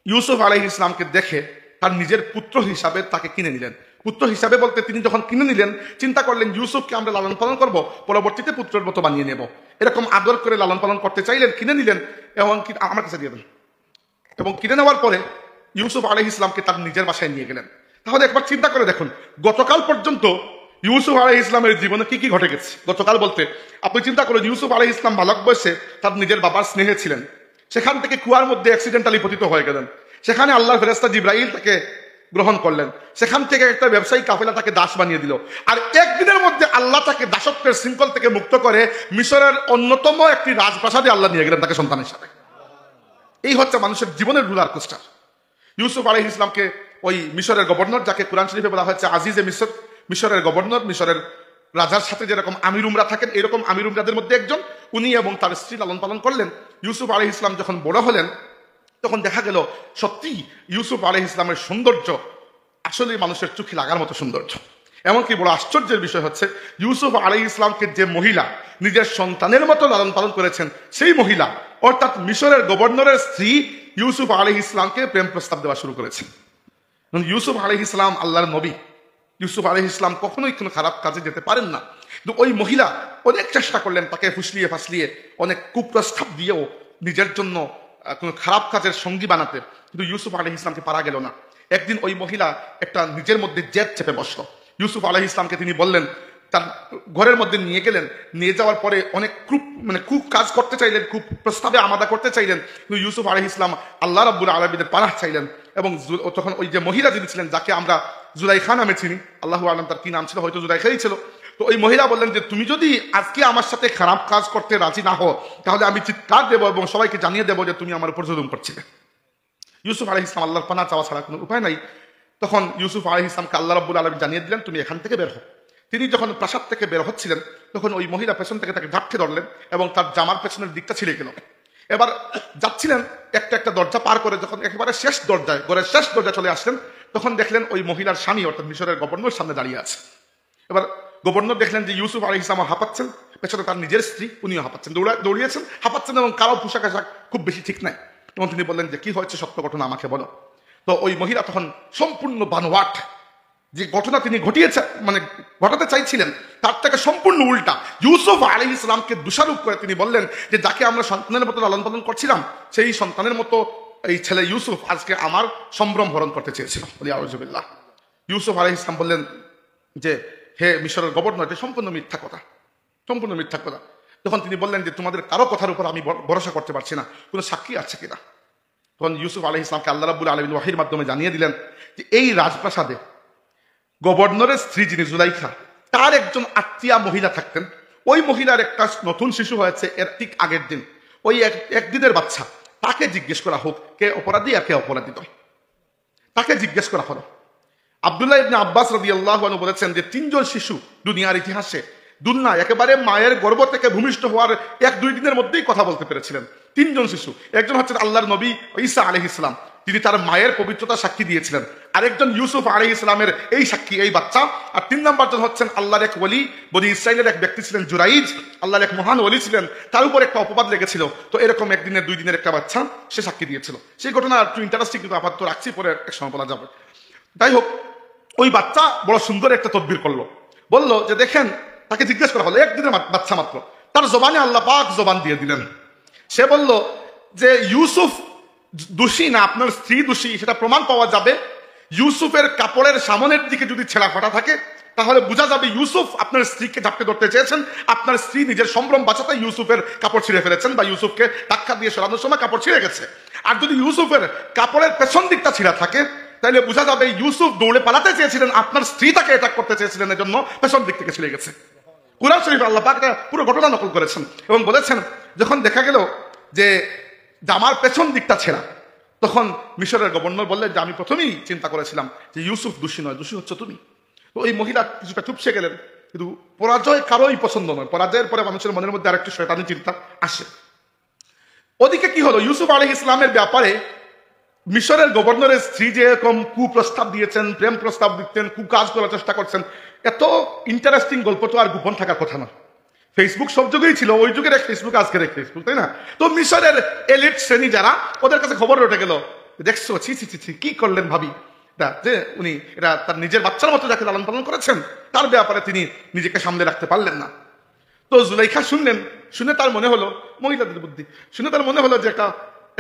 ইউসুফ আলাইহিস ইসলামকে দেখে তার নিজের পুত্র হিসাবে তাকে কিনে নিলেন। পুত্র হিসাবে বলতে তিনি যখন কিনে নিলেন, চিন্তা করলেন ইউসুফকে আমরা লালন পালন করব, পরবর্তীতে পুত্রের মতো বানিয়ে নেব, এরকম আদর করে লালন পালন করতে চাইলেন, কিনে নিলেন। এবং আমার কাছে দিয়ে দেন, এবং কিনে নেওয়ার পরে ইউসুফ আলাইহিস ইসলামকে তার নিজের বাসায় নিয়ে গেলেন। তাহলে একবার চিন্তা করে দেখুন, গতকাল পর্যন্ত ইউসুফ আলাইহিস ইসলামের জীবনে কি কি ঘটে গেছে। গতকাল বলতে আপনি চিন্তা করুন, ইউসুফ আলাইহিস ইসলাম বালক বয়সে তার নিজের বাবার স্নেহে ছিলেন, সেখান থেকে কুয়ার মধ্যে অ্যাক্সিডেন্টালি পতিত হয়ে গেলেন, সেখানে আল্লাহর ফেরেশতা জিবরাইল তাকে গ্রহণ করলেন, সেখান থেকে একটা ব্যবসায়ী কাফেলা তাকে দাস বানিয়ে দিল, আর একদিনের মধ্যে আল্লাহ তাকে দাসত্বের শৃঙ্খল থেকে মুক্ত করে মিশরের অন্যতম একটি রাজপ্রাসাদে আল্লাহ নিয়ে গেলেন তাকে সন্তানের সাথে। এই হচ্ছে মানুষের জীবনের রুলার কোস্টার। ইউসুফ আলাইহিস ইসলামকে ওই মিশরের গভর্নর, যাকে কোরআন শরীফে বলা হয়েছে আজিজে মিশর, মিশরের গভর্নর, মিশরের রাজার সাথে যেরকম আমির উমরা থাকেন এরকম আমির উমরাদের মধ্যে একজন, উনি এবং তার স্ত্রী লালন পালন করলেন। ইউসুফ আলাইহিস ইসলাম যখন বড় হলেন, তখন দেখা গেল সত্যি ইউসুফ আলাইহিস ইসলামের সৌন্দর্য আসলে মানুষের চোখে লাগার মতো সৌন্দর্য। এমনকি বড় আশ্চর্যের বিষয় হচ্ছে, ইউসুফ আলাইহিস ইসলামকে যে মহিলা নিজের সন্তানের মতো লালন পালন করেছেন, সেই মহিলা অর্থাৎ মিশরের গভর্নরের স্ত্রী ইউসুফ আলাইহিস ইসলামকে প্রেম প্রস্তাব দেওয়া শুরু করেছেন। ইউসুফ আলাইহিস ইসলাম আল্লাহর নবী, ইউসুফ আলাইহিস ইসলাম কখনোই কোনো খারাপ কাজে যেতে পারেন না, কিন্তু ওই মহিলা অনেক চেষ্টা করলেন তাকে ফুসলিয়ে ফাসলিয়ে, অনেক কুপ্রস্তাব দিয়েও নিজের জন্য কোনো খারাপ কাজের সঙ্গী বানাতে, কিন্তু ইউসুফ আলাইহিস ইসলামকে পারা গেল না। একদিন ওই মহিলা একটা নিজের মধ্যে জেদ চেপে বসলো, ইউসুফ আলাইহিস ইসলামকে তিনি বললেন, তার ঘরের মধ্যে নিয়ে গেলেন, নিয়ে যাওয়ার পরে অনেক খুব কাজ করতে চাইলেন, খুব প্রস্তাবে আমাদা করতে চাইলেন, কিন্তু ইউসুফ আলাইহিস ইসলাম আল্লাহ রাব্বুল আলামিনের পানাহ চাইলেন। এবং তখন ওই যে মহিলা যিনি ছিলেন, যাকে আমরা জুলাইখা নামে চিনি, আল্লাহু আলাম তার কি নাম ছিল, হয়তো জুলাইখাই ছিল, তো ওই মহিলা বললেন যে তুমি যদি আজকে আমার সাথে খারাপ কাজ করতে রাজি না হও, তাহলে আমি চিৎকার দেবো এবং সবাইকে জানিয়ে দেবো যে তুমি আমার উপর জুলুম করছিলে। ইউসুফ আলাইহিস ইসলাম আল্লাহর পানাহ চাওয়া ছাড়া কোনো উপায় নাই। তখন ইউসুফ আলাইহিস ইসলামকে আল্লাহ রাব্বুল আলামিন জানিয়ে দিলেন তুমি এখান থেকে বের হও। তিনি যখন প্রাসাদ থেকে বের হচ্ছিলেন, তখন ওই মহিলা পেছন থেকে তাকে ঝাপটে ধরলেন এবং তার জামার পেছনের দিকটা ছিঁড়ে গেল। এবার যাচ্ছিলেন একটা একটা দরজা পার করে, যখন একেবারে শেষ দরজায়, ঘরের শেষ দরজা চলে আসলেন, তখন দেখলেন ওই মহিলার স্বামী অর্থাৎ মিশরের গভর্নর সামনে দাঁড়িয়ে আছে। এবার গভর্নর দেখলেন যে ইউসুফ আলাইহিস ইসলাম হাঁপাচ্ছেন, পেছনে তার নিজের স্ত্রী, উনিও হাঁপাচ্ছেন, দৌড়িয়েছেন, হাঁপাচ্ছেন, এবং কারো পোশাক আশাক খুব বেশি ঠিক নাই। তখন তিনি বললেন যে কি হয়েছে, সত্য ঘটনা আমাকে বলো। তো ওই মহিলা তখন সম্পূর্ণ বানোয়াট, যে ঘটনা তিনি ঘটাতে চাইছিলেন তার থেকে সম্পূর্ণ উল্টা ইউসুফ আলাইহিস ইসলামকে দোষারোপ করে তিনি বললেন যে যাকে আমরা সন্তানের মতো লালন পালন করছিলাম, সেই সন্তানের মতো এই ছেলে ইউসুফ আজকে আমার সম্ভ্রম হরণ করতে চেয়েছিল। আউযুবিল্লাহ। ইউসুফ আলাইহিস ইসলাম বললেন যে হে মিশরের গভর্নর, এটা সম্পূর্ণ মিথ্যা কথা, সম্পূর্ণ মিথ্যা কথা। তখন তিনি বললেন যে তোমাদের কারো কথার উপর আমি ভরসা করতে পারছি না, কোনো সাক্ষী আছে কিনা। তখন ইউসুফ আলাইহিস ইসলামকে আল্লাহ রাব্বুল আলামিন ওয়াহির মাধ্যমে জানিয়ে দিলেন যে এই রাজপ্রাসাদে গভর্নরের স্ত্রী যিনি জুলাইখা, তার একজন আত্মীয়া মহিলা থাকতেন। ওই মহিলার একটা নতুন শিশু হয়েছে এর ঠিক আগের দিন, ওই একদিনের বাচ্চা, তাকে জিজ্ঞেস করা হোক কে অপরাধী আর কে অপরাধী নয়, তাকে জিজ্ঞেস করা হলো। আব্দুল্লাহ ইবনে আব্বাস রাদিয়াল্লাহু আনহু বলেছেন যে 3 জন শিশু দুনিয়ার ইতিহাসে দুনিয়া একেবারে মায়ের গর্ভ থেকে ভূমিষ্ঠ হওয়ার 1-2 দিনের মধ্যেই কথা বলতে পেরেছিলেন। 3 জন শিশু, একজন হচ্ছেন আল্লাহর নবী ঈসা আলাইহিস সালাম, তিনি তার মায়ের পবিত্রতা সাক্ষী দিয়েছিলেন, আরেকজন ইউসুফ আলাইহিস সালামের এই সাক্ষী, এই বাচ্চা, আর 3 নম্বর জন হচ্ছেন আল্লাহর এক ওলি, বনি ইসরাইলের এক ব্যক্তি ছিলেন জুরাইজ, আল্লাহর এক মহান ওলি ছিলেন, তার উপর একটা অপবাদ লেগেছিল, তো এরকম 1 দিনের 2 দিনের একটা বাচ্চা সে সাক্ষী দিয়েছিল। সেই ঘটনা একটু ইন্টারেস্টিং, কিন্তু আপাতত রাখছি, পরে এক সময় বলা যাবে। যাই হোক, ওই বাচ্চা বড় সুন্দর একটা তদবির করলো, বললো যে দেখেন, তাকে জিজ্ঞেস করা হলো, 1 দিনের বাচ্চা মাত্র, তার জবানে আল্লাহ পাক জবান দিয়ে দিলেন। সে বলল যে ইউসুফ দোষী না, আপনার স্ত্রী দোষী, সেটা প্রমাণ পাওয়া যাবে। ইউসুফের কাপড়ের সামনের দিকে যদি ছেঁড়া ফাটা থাকে, তাহলে বোঝা যাবে ইউসুফ আপনার স্ত্রীকে ঝাপটে ধরতে চেয়েছেন, আপনার স্ত্রী নিজের সম্ভ্রম বাঁচাতে ইউসুফের কাপড় ছিঁড়ে ফেলেছেন, বা ইউসুফকে ধাক্কা দিয়ে সরানোর সময় কাপড় ছিঁড়ে গেছে। আর যদি ইউসুফের কাপড়ের পেছন দিকটা ছিঁড়া থাকে, তাহলে বোঝা যাবে ইউসুফ দৌড়ে পালাতে চেয়েছিলেন, আপনার স্ত্রী তাকে অ্যাটাক করতে চেয়েছিলেন, এজন্য পেছন দিক থেকে ছিঁড়ে গেছে। কুরআন শরীফ আল্লাহ পাক এটা পুরো ঘটনা নকল করেছেন এবং বলেছেন যখন দেখা গেল যে জামার পেছন দিকটা ছেঁড়া, তখন মিশরের গভর্নর বললেন যে আমি প্রথমেই চিন্তা করেছিলাম যে ইউসুফ দোষী নয়, দোষী হচ্ছে তুমি। তো ওই মহিলা কিছুটা চুপসে গেলেন, কিন্তু পরাজয় কারোই পছন্দ নয়। পরাজয়ের পরে মানুষের মনের মধ্যে আরেকটু শয়তানি চিন্তা আসে। ওদিকে কি হলো, ইউসুফ আলাইহিস সালামের ব্যাপারে মিশরের গভর্নরের স্ত্রী যে এরকম কুপ্রস্তাব দিয়েছেন, প্রেম প্রস্তাব দিচ্ছেন, কুকাজ করার চেষ্টা করছেন, এত ইন্টারেস্টিং গল্প তো আর গোপন থাকার কথা না। ফেসবুক সব যুগেই ছিল, ওই যুগের এক ফেসবুক আজকের এক ফেসবুক, তাই না? তো মিশরের এলিট শ্রেণী যারা, ওদের কাছে খবর উঠে গেল, দেখছো ছি ছি ছি কি করলেন ভাবি, যে উনি এটা তার নিজের বাচ্চার মতো যাকে লালন পালন করেছেন, তার ব্যাপারে তিনি নিজেকে সামলে রাখতে পারলেন না। তো জুলাইখা শুনলেন, শুনে তার মনে হলো, মহিলাদের বুদ্ধি শুনে তার মনে হলো যে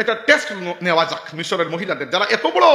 একটা টেস্ট নেওয়া যাক মিশরের মহিলাদের, যারা এত বড়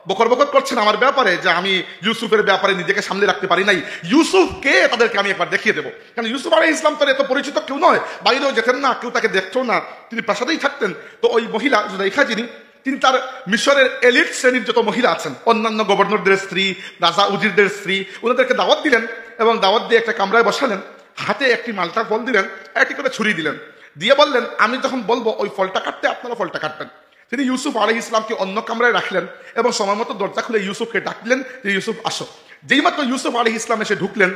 বকর বকর করছেন আমার ব্যাপারে যে আমি ইউসুফের ব্যাপারে নিজেকে সামলে রাখতে পারি নাই, ইউসুফকে তাদেরকে আমি একবার দেখিয়ে দেবো। কারণ ইউসুফ আলাইহিস সালাম তার এত পরিচিত কেউ নয়, বাইরেও যেতেন না, কেউ তাকে দেখতো না, তিনি প্রাসাদেই থাকতেন। তো ওই মহিলা জুলাইখা যিনি, তিনি তার মিশরের এলিট শ্রেণীর যত মহিলা আছেন, অন্যান্য গভর্নরদের স্ত্রী, রাজা উজিরদের স্ত্রী, ওনাদেরকে দাওয়াত দিলেন এবং দাওয়াত দিয়ে একটা কামরায় বসালেন, হাতে একটি মালটা ফল দিলেন, একটি করে ছুরি দিলেন, দিয়ে বললেন আমি যখন বলবো ওই ফলটা কাটতে আপনারা ফলটা কাটবেন। তিনি ইউসুফ আলাইহিস সালামকে অন্য কামরায় রাখলেন এবং সময় মতো দরজা খুলে ইউসুফকে ডাকলেন যে ইউসুফ আসো। যেই মাত্র ইউসুফ আলাইহিস সালাম এসে ঢুকলেন,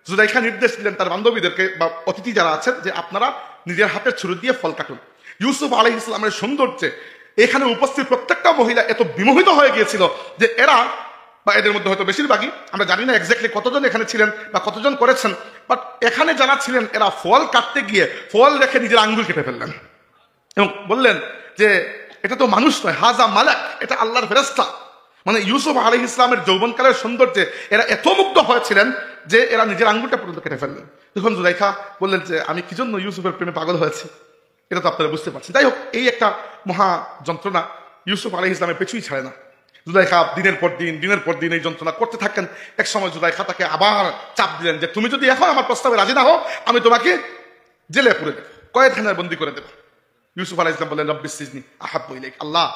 জুলাইখা নির্দেশ দিলেন তার বান্ধবীদেরকে বা অতিথি যারা আছেন যে আপনারা নিজের হাতের ছুরি দিয়ে ফল কাটুন। ইউসুফ আলাইহিস সালামের সৌন্দর্যে এখানে উপস্থিত প্রত্যেকটা মহিলা এত বিমোহিত হয়ে গিয়েছিল যে এরা, বা এদের মধ্যে হয়তো বেশিরভাগই, আমরা জানি না এক্স্যাক্টলি কতজন এখানে ছিলেন বা কতজন করেছেন, বাট এখানে যারা ছিলেন এরা ফল কাটতে গিয়ে ফল রেখে নিজের আঙ্গুল কেটে ফেললেন এবং বললেন যে এটা তো মানুষ নয়, হাজা মালাক, এটা আল্লাহর ফেরেশতা। মানে ইউসুফ আলাইহিস সালামের যৌবনকালের সৌন্দর্যে এরা এত মুগ্ধ হয়েছিলেন যে এরা নিজের আঙ্গুলটা পর্যন্ত কেটে ফেললেন। তখন জুলাইখা বললেন যে আমি কি জন্য ইউসুফের প্রেমে পাগল হয়েছি, এটা তো আপনারা বুঝতে পারছেন। যাই হোক, এই একটা মহা যন্ত্রণা ইউসুফ আলাইহিস সালামের পেছুই ছাড়ে না। জুলাইখা দিনের পর দিন এই যন্ত্রণা করতে থাকেন। এক সময় জুলাইখা তাকে আবার চাপ দিলেন যে তুমি যদি এখন আমার প্রস্তাবে রাজি না হও, আমি তোমাকে জেলে পুরে দেবো, কয়েদখানায় বন্দী করে দেবো। ইউসুফ আলাইহিস সালাম বললেন রব্বিস সিজনি আহাব্বু ইলাইক, আল্লাহ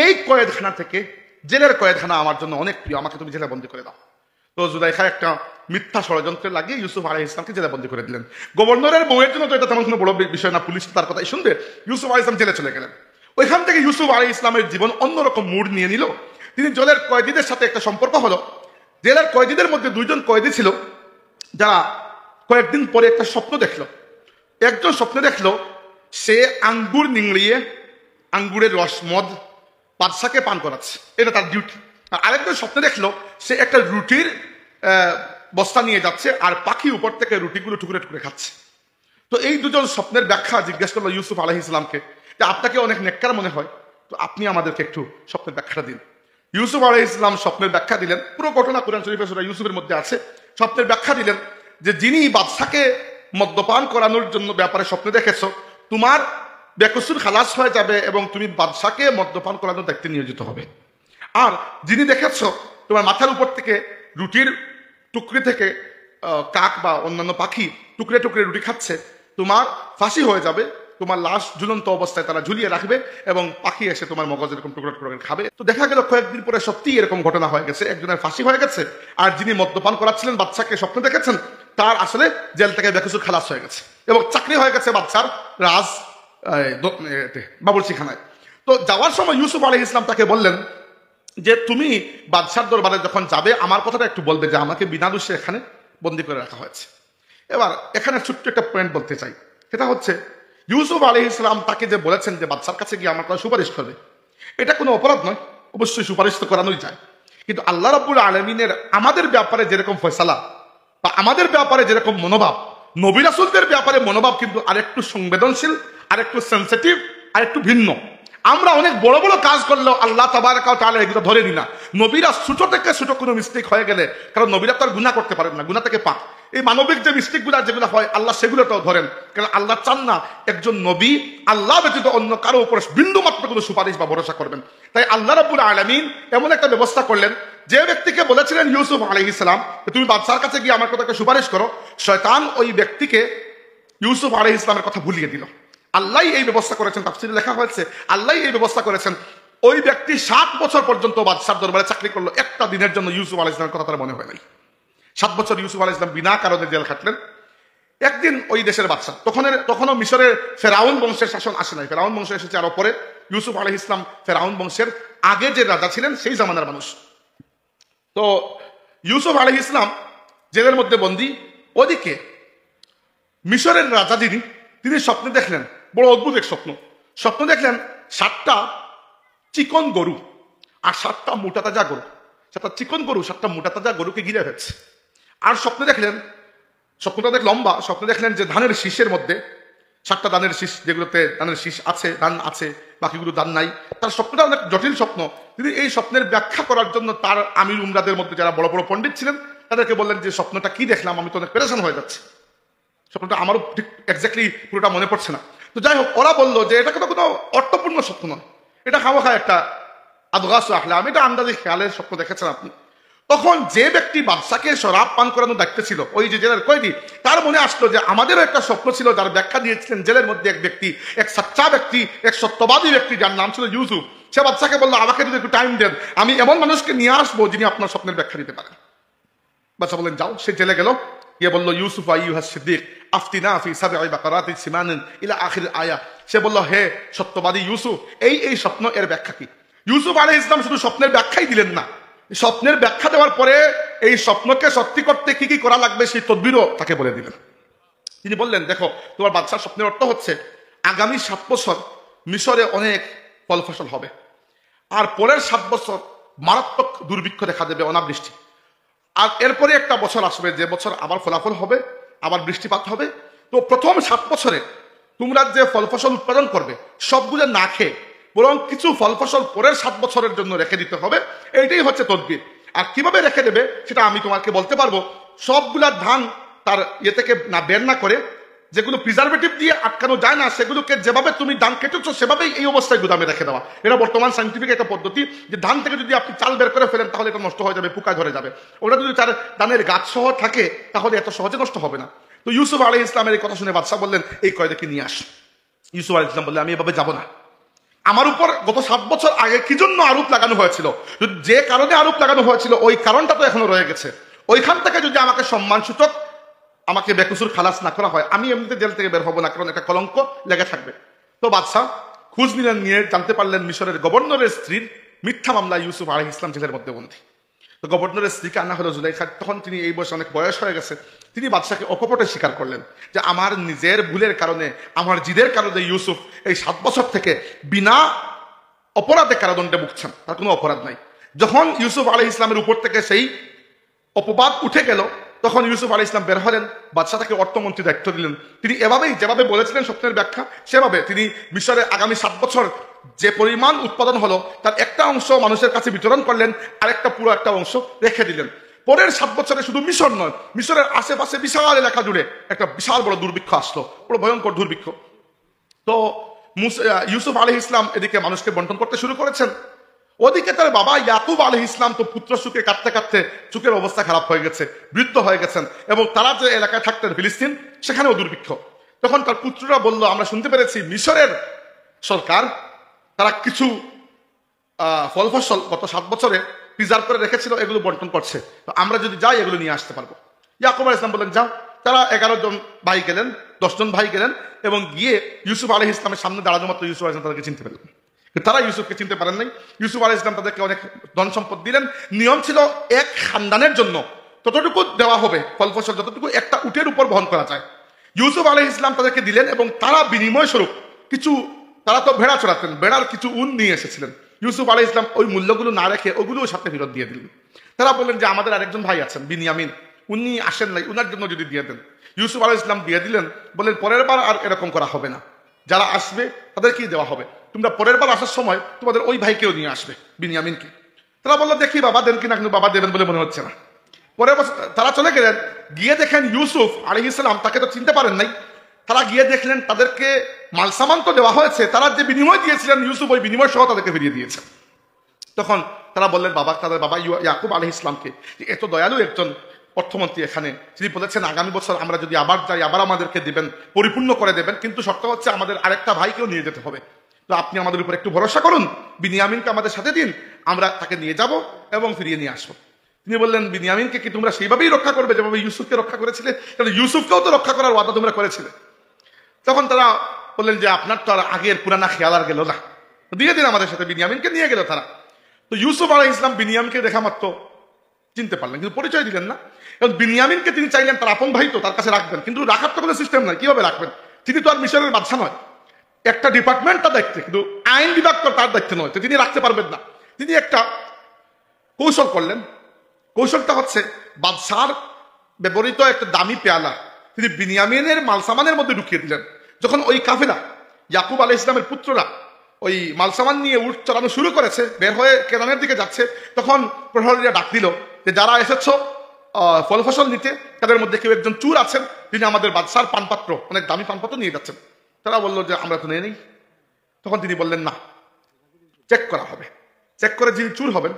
এই কয়েদখানা থেকে জেলের কয়েদখানা আমার জন্য অনেক প্রিয়, আমাকে তুমি জেলে বন্দী করে দাও। তো জুলাইখা একটা মিথ্যা ষড়যন্ত্রে লাগিয়ে ইউসুফ আলাইহিস সালামকে জেলে বন্দী করে দিলেন। গভর্নরের বউয়ের জন্য তো এটা তেমন কোনো বড় বিষয় না, পুলিশ তার কথাই শুনবে। ইউসুফ আলাইহিস সালাম জেলে চলে গেলেন। ওইখান থেকে ইউসুফ আলাইহিস সালামের জীবন অন্যরকম মুড নিয়ে নিল। তিনি জেলের কয়েদিদের সাথে একটা সম্পর্ক হলো। জেলের কয়েদিদের মধ্যে দুইজন কয়েদি ছিল যারা কয়েকদিন পরে একটা স্বপ্ন দেখলো। একজন স্বপ্নে দেখলো সে আঙ্গুর নিংড়িয়ে আঙ্গুরের রস মদ বাদশাকে পান করাচ্ছে, এটা তার ডিউটি। আর আরেকজন স্বপ্নে দেখলো সে একটা রুটির বস্তা নিয়ে যাচ্ছে আর পাখি উপর থেকে রুটিগুলো টুকরে টুকরে খাচ্ছে। তো এই দুজন স্বপ্নের ব্যাখ্যা জিজ্ঞেস করলো ইউসুফ আলাইহিস সালামকে যে আপনাকে অনেক নেককার মনে হয়, তো আপনি আমাদেরকে একটু স্বপ্নের ব্যাখ্যাটা দিন। ইউসুফ আলাইহিস সালাম স্বপ্নের ব্যাখ্যা দিলেন। পুরো ঘটনা কুরআন শরীফে সূরা ইউসুফের মধ্যে আছে। স্বপ্নের ব্যাখ্যা দিলেন যে যিনি বাদশাকে মদ্যপান করানোর জন্য ব্যাপারে স্বপ্নে দেখেছো, তোমার বেকসুর খালাস হয়ে যাবে এবং তুমি বাদশাকে মদ্যপান করানোর দায়িত্বে নিয়োজিত হবে। আর যিনি দেখেছো তোমার মাথার উপর থেকে রুটির টুকরি থেকে কাক বা অন্যান্য পাখি টুকরে টুকরে রুটি খাচ্ছে, তোমার ফাঁসি হয়ে যাবে, তোমার লাশ ঝুলন্ত অবস্থায় তারা ঝুলিয়ে রাখবে এবং পাখি এসে তোমার মগজ এরকম টুকরো টুকরো খাবে। তো দেখা গেল কয়েকদিন পরে সত্যি এরকম ঘটনা হয়ে গেছে, একজনের ফাঁসি হয়ে গেছে। আর যিনি মদ্যপান করাচ্ছিলেন বাদশাকে স্বপ্নে দেখেছেন, তার আসলে জেল থেকে বেকসুর খালাস হয়ে গেছে এবং চাকরি হয়ে গেছে বাদশার রাজ বাবুর্চিখানায়। তো যাওয়ার সময় ইউসুফ আলাইহিস সালাম তাকে বললেন যে তুমি বাদশার দরবারে যখন যাবে আমার কথাটা একটু বলবে যে আমাকে বিনা দোষে এখানে বন্দী করে রাখা হয়েছে। এবার এখানে ছোট্ট একটা পয়েন্ট বলতে চাই, সেটা হচ্ছে ইউসুফ আলাইহিস সালাম তাকে যে বলেছেন যে বাদশার কাছে গিয়ে আমার কথা সুপারিশ করবে, এটা কোনো অপরাধ নয়, অবশ্যই সুপারিশ তো করানোই যায়। কিন্তু আল্লাহ রাব্বুল আলামিনের আমাদের ব্যাপারে যেরকম ফয়সালা বা আমাদের ব্যাপারে যেরকম মনোভাব, নবী রাসূলদের ব্যাপারে মনোভাব কিন্তু আরেকটু সংবেদনশীল, আরেকটু সেন্সিটিভ, আরেকটু ভিন্ন। আমরা অনেক বড় বড় কাজ করলেও আল্লাহ তাবারাকা ওয়া তাআলা এগুলো ধরে নি না। নবীরা ছোট থেকে ছোট কোনো মিস্টেক হয়ে গেলে, কারণ নবীরা তো আর গুনাহ করতে পারেন না, গুনাহ থেকে পাক, এই মানবিক যে মিস্টেকগুলো যেগুলো হয় আল্লাহ সেগুলোটাও ধরেন। কারণ আল্লাহ চান না একজন নবী আল্লাহ ব্যতীত অন্য কারো উপর বিন্দু মাত্র কোনো সুপারিশ বা ভরসা করবেন। তাই আল্লাহ রাব্বুল আলামিন এমন একটা ব্যবস্থা করলেন, যে ব্যক্তিকে বলেছিলেন ইউসুফ আলাইহিস সালাম তুমি বাদশার কাছে গিয়ে আমার কথা একটা সুপারিশ করো, শয়তান ওই ব্যক্তিকে ইউসুফ আলাইহিস সালামের কথা ভুলিয়ে দিল। আল্লাহ এই ব্যবস্থা করেছেন, তাফসীরে লেখা হয়েছে আল্লাহ এই ব্যবস্থা করেছেন। ওই ব্যক্তি 7 বছর পর্যন্ত বাদশার দরবারে চাকরি করলো, একটা দিনের জন্য ইউসুফ আলাইহিস সালামের কথা তার মনে হয় নাই। 7 বছর ইউসুফ আলাইহিস সালাম বিনা কারণে জেল খাটলেন। একদিন ওই দেশের বাচ্চা, তখনও মিশরের ফেরাউন বংশের শাসন আসে নাই, ফেরাউন বংশ এসেছে আরো পরে। ইউসুফ আলাইহিস ইসলাম ফেরাউন বংশের আগে যে রাজা ছিলেন সেই জামানার মানুষ। তো ইউসুফ আলাইহিস ইসলাম জেলের মধ্যে বন্দী। ওদিকে মিশরের রাজা তিনি স্বপ্নে দেখলেন, বড় অদ্ভুত এক স্বপ্ন দেখলেন, 7টা চিকন গরু আর 7টা মোটা তাজা গরু, 7টা চিকন গরু 7টা মোটা তাজা গরুকে ঘিরে ফেলছে। আর স্বপ্নটা দেখ লম্বা, স্বপ্নে দেখলেন যে ধানের শীষের মধ্যে 7টা ধানের শীষ, যেগুলোতে ধানের শীষ আছে, ধান আছে, বাকিগুলো ধান নাই। তার স্বপ্নটা অনেক জটিল স্বপ্ন। তিনি এই স্বপ্নের ব্যাখ্যা করার জন্য তার আমির উমরাদের মধ্যে যারা বড় বড় পণ্ডিত ছিলেন তাদেরকে বললেন যে স্বপ্নটা কি দেখলাম, আমি তো অনেক পেরেশান হয়ে যাচ্ছি, স্বপ্নটা আমারও ঠিক এক্স্যাক্টলি পুরোটা মনে পড়ছে না। তো যাই হোক, ওরা বললো যে এটা তো কোনো অর্থপূর্ণ স্বপ্ন নয়, এটা খাওয়া একটা আদগাস আহলাম, এটা আন্দাজে খেয়ালের স্বপ্ন দেখেছেন আপনি। তখন যে ব্যক্তি বাদশাকে শরাব পান করানোর দায়িত্ব ছিল, ওই যে জেলের কয়েদি, তার মনে আসলো যে আমাদেরও একটা স্বপ্ন ছিল যার ব্যাখ্যা দিয়েছিলেন জেলের মধ্যে এক ব্যক্তি, এক সাচ্চা ব্যক্তি, এক সত্যবাদী ব্যক্তি, যার নাম ছিল ইউসুফ। সে বাদশাকে বললো আমাকে যদি একটু টাইম দেন, আমি এমন মানুষকে নিয়ে আসবো যিনি আপনার স্বপ্নের ব্যাখ্যা দিতে পারেন। বাদশা বললেন যাও। সে জেলে গেল, গিয়ে বললো ইউসুফ আইয়ুহাস সিদ্দিক আফতিনা ফি সাবঈ বাকারাতিন সিমানিন ইলা আখির আয়া। সে বলল হে সত্যবাদী ইউসুফ, এই স্বপ্ন, এর ব্যাখ্যা কি? ইউসুফ আলাইহিস ইসলাম শুধু স্বপ্নের ব্যাখ্যাই দিলেন না, স্বপ্নের ব্যাখ্যা দেওয়ার পরে এই স্বপ্নকে সত্যি করতে কি কি করা লাগবে সেই তদবিরও তাকে বলে দিলেন। তিনি বললেন দেখো, তোমার বাদশার স্বপ্নের অর্থ হচ্ছে আগামী 7 বছর মিশরে অনেক ফল ফসল হবে, আর পরের 7 বছর মারাত্মক দুর্ভিক্ষ দেখা দেবে, অনাবৃষ্টি। আর এরপরে একটা বছর আসবে যে বছর আবার ফলাফল হবে, আবার বৃষ্টিপাত হবে। তো প্রথম 7 বছরে তোমরা যে ফল ফসল উৎপাদন করবে সবগুলো না খেয়ে বরং কিছু ফল ফসল পরের 7 বছরের জন্য রেখে দিতে হবে। এইটাই হচ্ছে তদবির। আর কিভাবে রেখে দেবে সেটা আমি তোমাকে বলতে পারবো। সবগুলা ধান তার থেকে না বের না করে, যেগুলো প্রিজারভেটিভ দিয়ে আটকানো যায় না, সেগুলোকে যেভাবে তুমি ধান কেটেছো সেভাবেই এই অবস্থায় গুদামে রেখে দেওয়া। এটা বর্তমান সাইন্টিফিক একটা পদ্ধতি, যে ধান থেকে যদি আপনি চাল বের করে ফেলেন তাহলে এটা নষ্ট হয়ে যাবে, পোকায় ধরে যাবে। ওটা যদি তার ধানের গাছ সহ থাকে তাহলে এত সহজে নষ্ট হবে না। তো ইউসুফ আলাইহিস ইসলামের এই কথা শুনে বাদশা বললেন এই কয়েদিকে নিয়ে আস। ইউসুফ আলাইহিস ইসলাম বললেন আমি এভাবে যাবো না, আমার উপর গত 7 বছর আগে কি জন্য আরোপ লাগানো হয়েছিল, যে কারণে আরোপ লাগানো হয়েছিল ওই কারণটা তো এখনো রয়ে গেছে। ওইখান থেকে যদি আমাকে সম্মানসূচক, আমাকে বেকসুর খালাস না করা হয়, আমি এমনিতে জেল থেকে বের হবো না, কারণ একটা কলঙ্ক লেগে থাকবে। তো বাদশাহ খোঁজ নিলেন, নিয়ে জানতে পারলেন মিশরের গভর্নরের স্ত্রীর মিথ্যা মামলা ইউসুফ আলাইহিস ইসলাম জেলের মধ্যে বন্দী। তো গভর্নরের স্ত্রীকে আনা হলো জুলাইখা। তখন তিনি এই বয়সে অনেক বয়স হয়ে গেছে। তিনি বাদশাকে অকপটে স্বীকার করলেন যে আমার নিজের ভুলের কারণে, আমার জিদের কারণে ইউসুফ এই 7 বছর থেকে বিনা অপরাধে কারাদণ্ডে ভুগছেন, তার কোনো অপরাধ নাই। যখন ইউসুফ আলাইহিস ইসলামের উপর থেকে সেই অপবাদ উঠে গেল, তখন ইউসুফ আলাইহিস ইসলাম বের হলেন, বাদশা তাকে অর্থমন্ত্রী দায়িত্ব দিলেন। তিনি এভাবেই যেভাবে বলেছিলেন স্বপ্নের ব্যাখ্যা, সেভাবে তিনি মিশরে আগামী 7 বছর যে পরিমাণ উৎপাদন হলো তার একটা অংশ মানুষের কাছে বিতরণ করলেন, আরেকটা পুরো একটা অংশ রেখে দিলেন। পরের 7 বছরে শুধু মিশর নয়, মিশরের আশেপাশে বিশাল এলাকা জুড়ে একটা বিশাল বড় দুর্ভিক্ষ আসলো, পুরো ভয়ঙ্কর দুর্ভিক্ষ। তো ইউসুফ আলাইহিস ইসলাম এদিকে মানুষকে বন্টন করতে শুরু করেছেন। ওদিকে তার বাবা ইয়াকুব আলাইহিস ইসলাম তো পুত্র সুখে কাঁদতে কাঁদতে চোখের অবস্থা খারাপ হয়ে গেছে, বৃদ্ধ হয়ে গেছেন, এবং তারা যে এলাকায় থাকতেন ফিলিস্তিন, সেখানেও দুর্ভিক্ষ। তখন তার পুত্ররা বলল আমরা শুনতে পেরেছি মিশরের সরকার তারা কিছু ফল ফসল গত 7 বছরে প্রিজার্ভ করে রেখেছিল, এগুলো বন্টন করছে, তো আমরা যদি যাই এগুলো নিয়ে আসতে পারবো। ইয়াকুব আলাইহিস ইসলাম বললেন যাও। তারা 11 জন ভাই গেলেন, 10 জন ভাই গেলেন, এবং গিয়ে ইউসুফ আলাইহিস ইসলামের সামনে দাঁড়ানো মাত্র ইউসুফ আলাইহিস ইসলাম তাদেরকে চিনতে পারলেন। তারা ইউসুফকে চিনতে পারেন নাই। ইউসুফ আলাইহিস ইসলাম তাদেরকে অনেক ধন সম্পদ দিলেন। নিয়ম ছিল এক খানদানের জন্য ততটুকু দেওয়া হবে, ফল ফসল যতটুকু একটা উটের উপর বহন করা যায়। ইউসুফ আলাইহিস ইসলাম তাদেরকে দিলেন, এবং তারা বিনিময় স্বরূপ কিছু, তারা তো ভেড়া চড়াতেন, ভেড়ার কিছু উন নিয়ে এসেছিলেন। ইউসুফ আলাইহিস ইসলাম ওই মূল্যগুলো না রেখে ওগুলোও সাথে ফেরত দিয়ে দিলেন। তারা বললেন যে আমাদের আরেকজন ভাই আছেন বিনিয়ামিন, উনি আসেন নাই, উনার জন্য যদি দিয়ে দেন। ইউসুফ আলাইহিস ইসলাম দিয়ে দিলেন, বললেন পরের বার আর এরকম করা হবে না, যারা আসবে তাদেরকেই দেওয়া হবে, তোমরা পরের বার আসার সময় তোমাদের ওই ভাইকেও নিয়ে আসবে, বিনিয়ামিনকে। তারা বললো দেখি বাবা দেন কিনা, কিন্তু বাবা দেবেন বলে মনে হচ্ছে না। পরের বছর তারা চলে গেলেন, গিয়ে দেখেন ইউসুফ আলাইহিস সালাম, তাকে তো চিনতে পারেন নাই। তারা গিয়ে দেখলেন তাদেরকে মালসামান তো দেওয়া হয়েছে, তারা যে বিনিময় দিয়েছিলেন ইউসুফ ওই বিনিময় সহ তাদেরকে ফিরিয়ে দিয়েছে। তখন তারা বললেন তাদের বাবা ইয়াকুব আলাইহিস সালামকে, যে এত দয়ালু একজন অর্থমন্ত্রী এখানে, তিনি বলেছেন আগামী বছর আমরা যদি আবার যাই আবার আমাদেরকে দিবেন, পরিপূর্ণ করে দেবেন, কিন্তু শর্ত হচ্ছে আমাদের আরেকটা ভাইকেও নিয়ে যেতে হবে। তো আপনি আমাদের উপর একটু ভরসা করুন, বিনিয়ামিনকে আমাদের সাথে দিন, আমরা তাকে নিয়ে যাব এবং ফিরিয়ে নিয়ে আসবো। তিনি বললেন, বিনিয়ামিনকে কি তোমরা সেইভাবেই রক্ষা করবে যেভাবে ইউসুফকে রক্ষা করেছিলে? কারণ ইউসুফকেও তো রক্ষা করার ওয়াদা তোমরা করেছিলে। তখন তারা বললেন যে আপনার তো আর আগের পুরানা খেয়াল আর গেল না, দিয়ে দিন আমাদের সাথে। বিনিয়ামিনকে নিয়ে গেল তারা। তো ইউসুফ আলাইহিস সালাম বিনিয়ামিনকে দেখা মাত্র চিনতে পারলেন, কিন্তু পরিচয় দিলেন না। এবং বিনিয়ামিনকে তিনি চাইলেন তার আপন ভাই, তো তার কাছে রাখবেন, কিন্তু রাখার তো কোনো সিস্টেম নাই, কিভাবে রাখবেন? তিনি তো আর মিশরের বাদশা নয়, একটা ডিপার্টমেন্ট তার দায়িত্বে, কিন্তু আইন বিভাগ তো তার দায়িত্ব নয়, তো তিনি রাখতে পারবেন না। তিনি একটা কৌশল করলেন। কৌশলটা হচ্ছে, বাদশার ব্যবহৃত একটা দামি পেয়ালা তিনি বিনিয়ামিনের মালসামানের মধ্যে ঢুকিয়ে দিলেন। যখন ওই কাফেলা, ইয়াকুব আলাইহিস সালামের পুত্ররা ওই মালসামান নিয়ে উট চড়ানো শুরু করেছে, বের হয়ে কেনানের দিকে যাচ্ছে, তখন প্রহরীরা ডাক দিল যে যারা এসেছ ফল ফসল নিতে, তাদের মধ্যে কেউ একজন চুর আছেন, তিনি আমাদের বাদশার পানপাত্র, অনেক দামি পানপাত্র নিয়ে যাচ্ছেন। তারা বললো যে আমরা তো নিয়ে নেই। তখন তিনি বললেন, না, চেক করা হবে, চেক করে যিনি চুর হবেন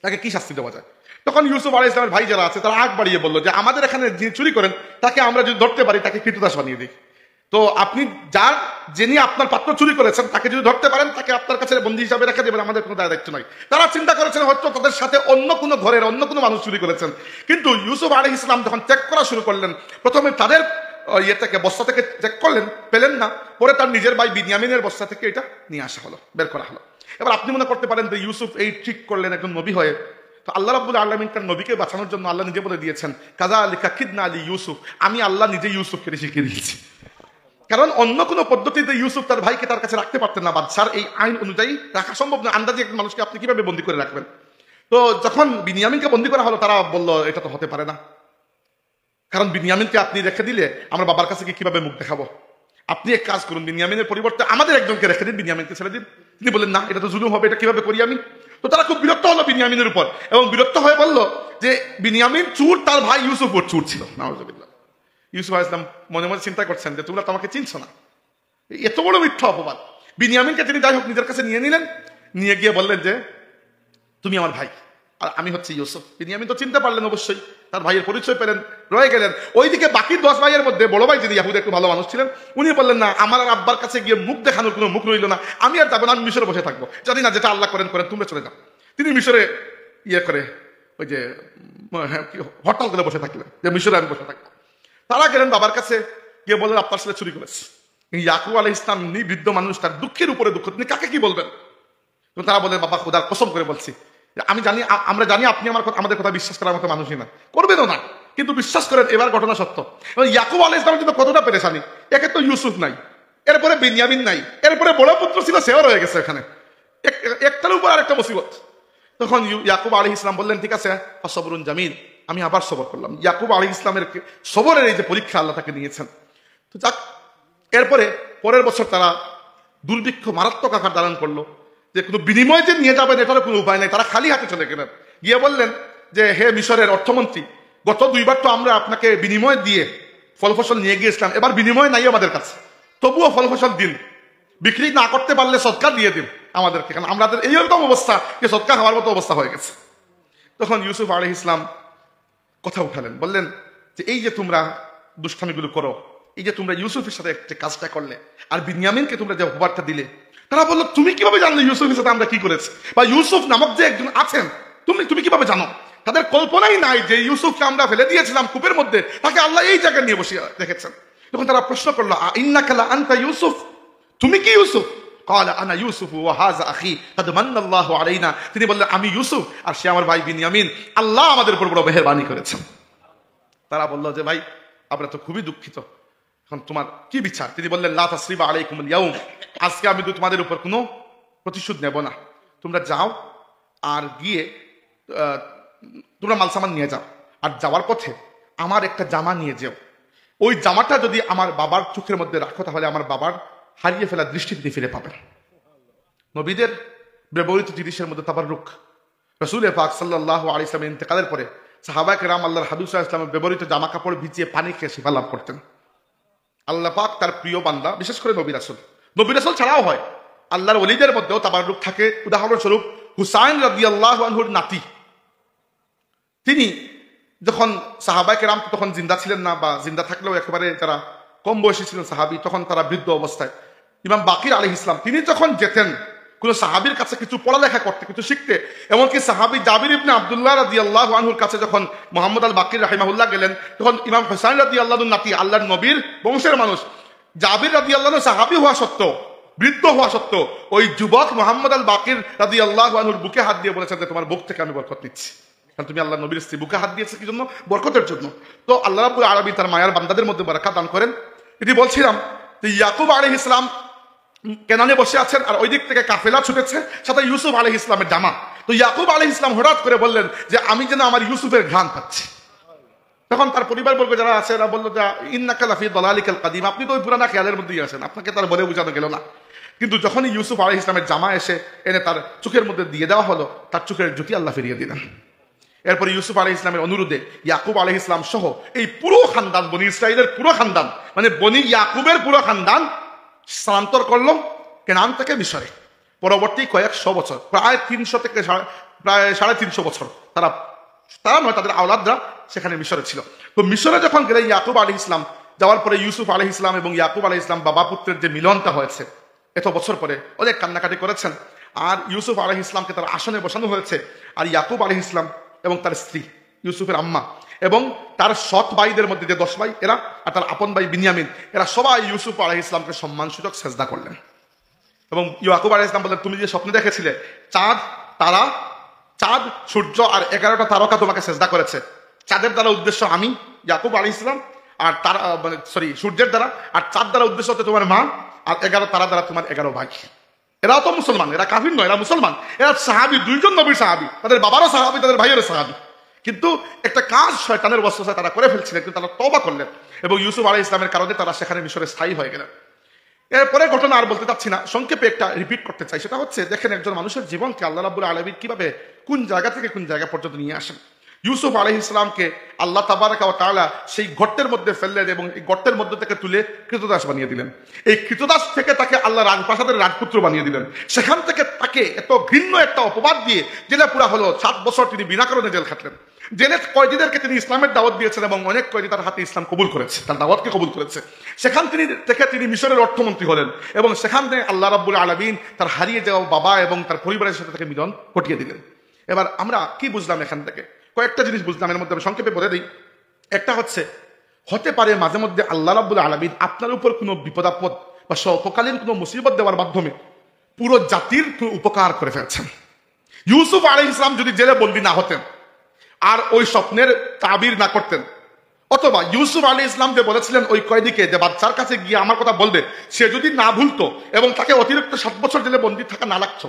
তাকে কি শাস্তি দেওয়া যায়। তখন ইউসুফ আলাইহিস সালামের ভাই যারা আছে তারা আগ বাড়িয়ে বললো যে আমাদের এখানে যিনি চুরি করেন তাকে আমরা যদি ধরতে পারি তাকে কৃতদাস বানিয়ে দিই। তো আপনি যিনি আপনার পাত্র চুরি করেছেন তাকে যদি ধরতে পারেন তাকে আপনার কাছে বন্দী হিসাবে রেখে দেবেন, আমাদের কোনো দায়িত্ব নয়। তারা চিন্তা করেছেন হয়তো তাদের সাথে অন্য কোনো ঘরের অন্য কোনো মানুষ চুরি করেছেন। কিন্তু ইউসুফ আলাইহিস সালাম যখন চেক করা শুরু করলেন, প্রথমে তাদের বস্তা থেকে চেক করলেন, পেলেন না। পরে তার নিজের ভাই বিনিয়ামিনের বস্তা থেকে এটা নিয়ে আসা হলো, বের করা হলো। এবার আপনি মনে করতে পারেন যে ইউসুফ এই ঠিক করলেন একজন নবী হয়ে। তো আল্লাহ রাব্বুল আলামিন তার নবীকে বাঁচানোর জন্য আল্লাহ নিজে বলে দিয়েছেন, কাযালিকা কিদনা আলী ইউসুফ, আমি আল্লাহ নিজে ইউসুফকে শিখিয়ে দিয়েছি। কারণ অন্য কোনো পদ্ধতিতে ইউসুফ তার ভাইকে তার কাছে রাখতে পারতেন না, বাদশার এই আইন অনুযায়ী রাখা সম্ভব না। আন্দাজে একজন মানুষকে আপনি কিভাবে বন্দী করে রাখবেন? তো যখন বিনিয়ামিনকে বন্দী করা হলো, তারা বলল এটা তো হতে পারে না, কারণ বিনিয়ামিনকে আপনি রেখে দিলে আমার বাবার কাছে কিভাবে মুখ দেখাবো? আপনি এক কাজ করুন, বিনিয়ামিনের পরিবর্তে আমাদের একজনকে রেখে দিন, বিনিয়ামিনকে ছেড়ে দিন। তিনি বললেন, না, এটা তো জুলুম হবে, এটা কিভাবে করি আমি? তো তারা খুব বিরক্ত হলো বিনিয়ামিনের উপর, এবং বিরক্ত হয়ে বলল যে বিনিয়ামিন চুর, তার ভাই ইউসুফ ওর চুর ছিল। নাউজুবিল্লাহ। ইউসুফ আলাইহিস সালাম মনে মনে চিন্তা করছেন যে তোমরা তো আমাকে চিনছো না, এত বড় মিথ্যা অপবাদ। বিনিয়ামিনকে তিনি যাই হোক নিজের কাছে নিয়ে নিলেন, নিয়ে গিয়ে বললেন যে তুমি আমার ভাই আর আমি হচ্ছে ইউসুফ। বিনিয়ামিন তো চিনতে পারলেন অবশ্যই, তার ভাইয়ের পরিচয় পেলেন, রয়ে গেলেন। ওইদিকে বাকি 10 ভাইয়ের মধ্যে বড় ভাই যিনি ইয়াহুদা একটু ভালো মানুষ ছিলেন, উনি বললেন, না, আমার আর আব্বার কাছে গিয়ে মুখ দেখানোর কোনো মুখ রইল না, আমি আর যাবো না, আমি মিশরে বসে থাকবো, জানি না যেটা আল্লাহ করেন করেন, তোমরা চলে যাও। তিনি মিশরে করে ওই যে হরতাল করে বসে থাকলেন যে মিশরে আমি বসে থাকবো। তারা গেলেন বাবার কাছে, গিয়ে বললেন আপনার ছেলে চুরি করেছে। ইয়াকুব আলাইহিস সালাম বৃদ্ধ মানুষ, তার দুঃখের উপরে দুঃখ, তিনি কাকে কি বলবেন? তো তারা বললেন, বাবা খোদার কসম করে বলছি, আমি জানি, আমরা জানি আপনি আমাদের কথা বিশ্বাস করার মতো মানুষই না, করবেনও না, কিন্তু বিশ্বাস করেন এবার ঘটনা সত্য। এবং ইয়াকুব আলাইহিস সালামের জন্য কতটা পেরেশানি, একে তো ইউসুফ নাই, এরপরে বিনিয়ামিন নাই, এরপরে বড় পুত্র ছিল সেও রয়ে গেছে এখানে, একটার উপর আরেকটা মুসিবত। তখন ইয়াকুব আলাইহিস সালাম বললেন, ঠিক আছে, সবরুন জামিল, আমি আবার সবর করলাম। ইয়াকুব আলাইহিস সালামের সবরের এই যে পরীক্ষা আল্লাহ তাকে নিয়েছেন। তো যাক, এরপরে পরের বছর তারা দুর্ভিক্ষ মারাত্মক আকার ধারণ করলো, যে কোনো বিনিময় যে নিয়ে যাবেন এটারও কোনো উপায় নাই। তারা খালি হাতে চলে গেলেন, গিয়ে বললেন যে হে মিশরের অর্থমন্ত্রী, গত 2 বার তো আমরা আপনাকে বিনিময় দিয়ে ফল ফসল নিয়ে গিয়েছিলাম, এবার বিনিময় নাই আমাদের কাছে, তবুও ফল ফসল দিন, বিক্রি না করতে পারলে সদকা দিয়ে দিন আমাদেরকে, কারণ আমাদের এই রকম অবস্থা যে সদকা হওয়ার মতো অবস্থা হয়ে গেছে। তখন ইউসুফ আলাইহিস সালাম কথা উঠালেন, বললেন যে এই যে তোমরা দুষ্টামিগুলো করো, এই যে তোমরা ইউসুফের সাথে একটা কাজটা করলে আর বিনিয়ামিনকে তোমরা যে উপহারটা দিলে, তারা বললো তুমি কিভাবে জানলে ইউসুফের সাথে আমরা কি করেছি, বা ইউসুফ নামক যে একজন আছেন তুমি কিভাবে জানো? তাদের কল্পনাই নাই যে ইউসুফকে আমরা ফেলে দিয়েছিলাম কূপের মধ্যে, তাকে আল্লাহ এই জায়গায় নিয়ে বসিয়ে রেখেছেন। তখন তারা প্রশ্ন করলো, ইন্নাকা লা আনতা ইউসুফ, তুমি কি ইউসুফ? ক্বালা আনা ইউসুফ ওয়া হাযা আখি কাদ মান্নাল্লাহু আলাইনা, তিনি বললেন আমি ইউসুফ আর সে আমার ভাই বিনিয়ামিন, আল্লাহ আমাদের উপর বড় মেহেরবানি করেছেন। তারা বলল যে ভাই আমরা তো খুবই দুঃখিত, এখন তোমার কি বিচার? তিনি বললেন, লা তাসরিবা আলাইকুমুল ইয়াউম, আজকে আমি তো তোমাদের উপর কোনো প্রতিশোধ নেব না, তোমরা যাও আর গিয়ে তোমরা মালসামান নিয়ে যাও, আর যাওয়ার পথে আমার একটা জামা নিয়ে যেও, ওই জামাটা যদি আমার বাবার চোখের মধ্যে রাখো তাহলে আমার বাবার হারিয়ে ফেলা দৃষ্টি তিনি ফিরে পাবেন। নবীদের ব্যবহৃত জিনিসের মধ্যে তাবাররুক, রাসূল পাক সাল্লাল্লাহু আলাইহি ওয়াসাল্লাম ইন্তেকালের পরে সাহাবায়ে কেরাম আল্লাহর হাবিব সাল্লাল্লাহু আলাইহি ওয়াসাল্লামের ব্যবহৃত জামা কাপড় ভিজিয়ে পানি খেয়ে শিফা লাভ করতেন। আল্লাহ পাক তার প্রিয় বান্দা, বিশেষ করে নবী রাসূল ছাড়াও হয়, আল্লাহর ওলিদের মধ্যেও তাবাররুক থাকে। উদাহরণস্বরূপ হুসাইন রাদিয়াল্লাহু আনহুর নাতি, তিনি যখন সাহাবায়ে কেরাম তখন জিন্দা ছিলেন না, বা জিন্দা থাকলেও একেবারে যারা কম বয়সী ছিলেন সাহাবী, তখন তারা বৃদ্ধ অবস্থায়, ইমাম বাকির আলাইহিস সালাম তিনি যখন যেতেন কোন সাহাবীর কাছে কিছু পড়ালেখা করতে, কিছু শিখতে। এমনকি সাহাবী জাবির ইবনে আব্দুল্লাহ রাদিয়াল্লাহু আনহুর কাছে যখন মুহাম্মদ আল বাকির রাহিমাহুল্লাহ গেলেন, তখন ইমাম হুসাইন রাদিয়াল্লাহু নাতি, আল্লাহর নবীর বংশের মানুষ, জাবির রাদিয়াল্লাহু সাহাবী হওয়া সত্ত্বেও, বৃদ্ধ হওয়া সত্ত্বেও, ওই যুবক মুহাম্মদ আল বাকির রাদিয়াল্লাহু আনহুর বুকে হাত দিয়ে বলেছেন যে তোমার বুক থেকে আমি বরকত নিচ্ছি। কারণ তুমি আল্লাহ নবীর স্ত্রী, বুকে হাত দিয়েছে কি জন্য? বরকতের জন্য। তো আল্লাহ রাব্বুল আলামিন তার মায়ার বান্দাদের মধ্যে বরকত দান করেন। এটি বলছিলাম যে ইয়াকুব আলাইহিস সালাম কেনানে বসে আছেন, আর ওই দিক থেকে কাফেলা ছুটেছে, সাথে ইউসুফ আলাইহিস সালামের জামা। তো ইয়াকুব আলাইহিস সালাম হঠাৎ করে বললেন যে আমি যেন আমার ইউসুফের ঘ্রাণ পাচ্ছি। তখন তার পরিবারবর্গ যারা আছে এরা বললো যে ইন্নাকা লাফি দালালিকাল কাদিম, আপনি তো ওই পুরানা খেয়ালের মধ্যেই আছেন, আপনাকে তার বলে বোঝানো গেল না। কিন্তু যখনই ইউসুফ আলাইহিস সালামের জামা এসে এনে তার চোখের মধ্যে দিয়ে দেওয়া হলো, তার চোখের জ্যোতি আল্লাহ ফিরিয়ে দিলেন। এরপরে ইউসুফ আলাইহিস সালামের অনুরোধে ইয়াকুব আলাইহিস সালাম সহ এই পুরো খানদান, বনি ইসরাইলের পুরো খানদান, মানে বনি ইয়াকুবের পুরো খানদান স্থানান্তর করলো কেনান থেকে মিশরে। পরবর্তী কয়েকশো বছর, প্রায় 300 থেকে প্রায় 350 বছর তারা নয়, তাদের আওলাদরা সেখানে মিশরে ছিল। তো মিশরে যখন গেলে ইয়াকুব আলাইহিস সালাম যাওয়ার পরে ইউসুফ আলাইহিস সালাম এবং ইয়াকুব আলাইহিস সালাম বাবা পুত্রের যে মিলনটা হয়েছে, এত বছর পরে অনেক কান্নাকাটি করেছেন। আর ইউসুফ আলাইহিস সালামকে তার আসনে বসানো হয়েছে, আর ইয়াকুব আলাইহিস সালাম এবং তার স্ত্রী ইউসুফের আম্মা এবং তার সৎ ভাইদের মধ্যে যে 10 ভাই এরা, আর তার আপন ভাই বিনিয়ামিন, এরা সবাই ইউসুফ আলাইহিস সালামকে সম্মানসূচক সেজদা করলেন। এবং ইয়াকুব আলাইহিস সালাম বললেন, তুমি যে স্বপ্নে দেখেছিলে চাঁদ, সূর্য আর 11টা তারকা তোমাকে সেজদা করেছে, চাঁদের দ্বারা উদ্দেশ্য আমি ইয়াকুব আলাইহিস সালাম, আর তারা সূর্যের দ্বারা, আর চাঁদ দ্বারা উদ্দেশ্য হচ্ছে তোমার মা, আর 11 তারা দ্বারা তোমার 11 ভাই। এরাও তো মুসলমান, এরা কাফির নয়, এরা মুসলমান, এরা সাহাবী, 2 জন নবীর সাহাবী, তাদের বাবারও সাহাবী, তাদের ভাইয়েরও সাহাবী। কিন্তু একটা কাজ শয়তানের ওয়াসওয়াসায় তারা করে ফেলছিলেন, কিন্তু তারা তওবা করলেন এবং ইউসুফ আলাইহিস সালামের কারণে তারা সেখানে মিশরে স্থায়ী হয়ে গেলেন। এরপরে ঘটনা আর বলতে চাচ্ছি না, সংক্ষেপে একটা রিপিট করতে চাই। সেটা হচ্ছে, দেখেন একজন মানুষের জীবনকে আল্লাহ রাব্বুল আলামিন কিভাবে কোন জায়গা থেকে কোন জায়গা পর্যন্ত নিয়ে আসেন। ইউসুফ আলাইহিস সালামকে আল্লাহ তাবারাকা ওয়া তাআলা সেই গর্তের মধ্যে ফেললেন এবং এই গর্তের মধ্যে থেকে তুলে কৃতদাস বানিয়ে দিলেন। এই কৃতদাস থেকে তাকে আল্লাহ রাজপ্রাসাদের রাজপুত্র বানিয়ে দিলেন। সেখান থেকে তাকে এত ঘৃণ্য একটা অপবাদ দিয়ে জেলে পুরা হলো। 7 বছর তিনি বিনা কারণে জেল খাটলেন। জেলে কয়েদিদেরকে তিনি ইসলামের দাওয়াত দিয়েছেন এবং অনেক কয়েদি তার হাতে ইসলাম কবুল করেছে, তার দাওয়াতকে কবুল করেছে। সেখান থেকে তিনি মিশরের অর্থমন্ত্রী হলেন এবং সেখান থেকে আল্লাহ রাব্বুল আলামিন তার হারিয়ে যাওয়া বাবা এবং তার পরিবারের সাথে তাকে মিলন ঘটিয়ে দিলেন। এবার আমরা কি বুঝলাম এখান থেকে? কয়েকটা জিনিস বুঝলাম, এর মধ্যে আমি সংক্ষেপে বলে দিই। একটা হচ্ছে, হতে পারে মাঝে মধ্যে আল্লাহ রাব্বুল আলামিন আপনার উপর কোনো বিপদ আপদ বা স্বল্পকালীন কোনো মুসিবত দেওয়ার মাধ্যমে পুরো জাতির উপকার করে ফেলছেন। ইউসুফ আলাইহিস সালাম যদি জেলে বন্দী না হতেন আর ওই স্বপ্নের তাবির না করতেন, অথবা ইউসুফ আলাইহিস সালাম যে বলেছিলেন ওই কয়েদিকে যে বাদশার কাছে গিয়ে আমার কথা বলবে, সে যদি না ভুলতো এবং তাকে অতিরিক্ত 7 বছর জেলে বন্দী থাকা না লাগতো,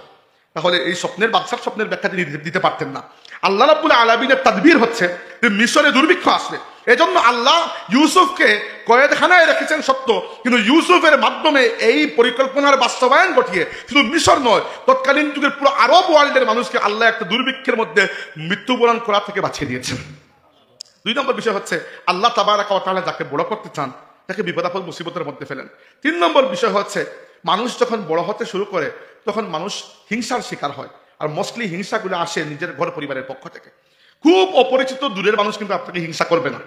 তাহলে এই স্বপ্নের বাদশার স্বপ্নের ব্যাখ্যা তিনি দিতে পারতেন না। আল্লাহ রাব্বুল আলামিনের তাদবীর হচ্ছে যে মিশরে দুর্ভিক্ষ আসবে, এজন্য আল্লাহ ইউসুফকে কয়েদখানায় রেখেছেন সত্য, কিন্তু ইউসুফের মাধ্যমে এই পরিকল্পনার বাস্তবায়ন ঘটিয়ে শুধু মিশর নয়, তৎকালীন যুগের পুরো আরব ওয়ার্ল্ডের মানুষকে আল্লাহ একটা দুর্ভিক্ষের মধ্যে মৃত্যুবরণ করা থেকে বাঁচিয়ে দিয়েছেন। 2 নম্বর বিষয় হচ্ছে, আল্লাহ তাবারাকা ওয়া তাআলা যাকে বড় করতে চান তাকে বিপদ আপদ মুসিবতের মধ্যে ফেলেন। 3 নম্বর বিষয় হচ্ছে, মানুষ যখন বড় হতে শুরু করে তখন মানুষ হিংসার শিকার হয়, আর মোস্টলি হিংসাগুলো আসে নিজের ঘর পরিবারের পক্ষ থেকে। খুব অপরিচিত দূরের মানুষ কিন্তু আপনাকে হিংসা করবে না,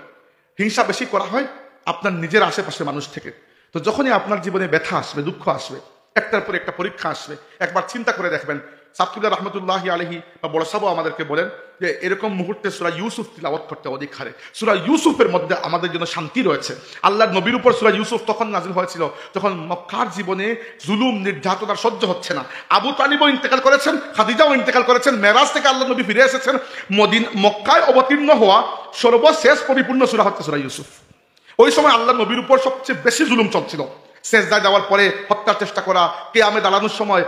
হিংসা বেশি করা হয় আপনার নিজের আশেপাশের মানুষ থেকে। তো যখনই আপনার জীবনে ব্যথা আসবে, দুঃখ আসবে, একটার পর একটা পরীক্ষা আসবে, একবার চিন্তা করে দেখবেন। সাবতুল্লাহ রহমতুল্লাহি আলাইহি বা বড় সাহেব আমাদেরকে বলেন যে এরকম মুহূর্তে সূরা ইউসুফ তিলাওয়াত করতে অধিক হারে। সূরা ইউসুফের মধ্যে আমাদের জন্য শান্তি রয়েছে। আল্লাহর নবীর উপর সূরা ইউসুফ তখন নাযিল হয়েছিল যখন মক্কার জীবনে জুলুম নির্যাতন সহ্য হচ্ছে না। আবু তালিবও ইন্তেকাল করেছেন, খাদিজাও ইন্তেকাল করেছেন, মেরাজ থেকে আল্লাহর নবী ফিরে এসেছেন। মক্কায় অবতীর্ণ হওয়া সর্বশেষ পরিপূর্ণ সূরা হচ্ছে সূরা ইউসুফ। ওই সময় আল্লাহর নবীর উপর সবচেয়ে বেশি জুলুম চলছিল। সেজদায় যাওয়ার পরে হত্যার চেষ্টা করা, কিয়ামে দাঁড়ানোর সময়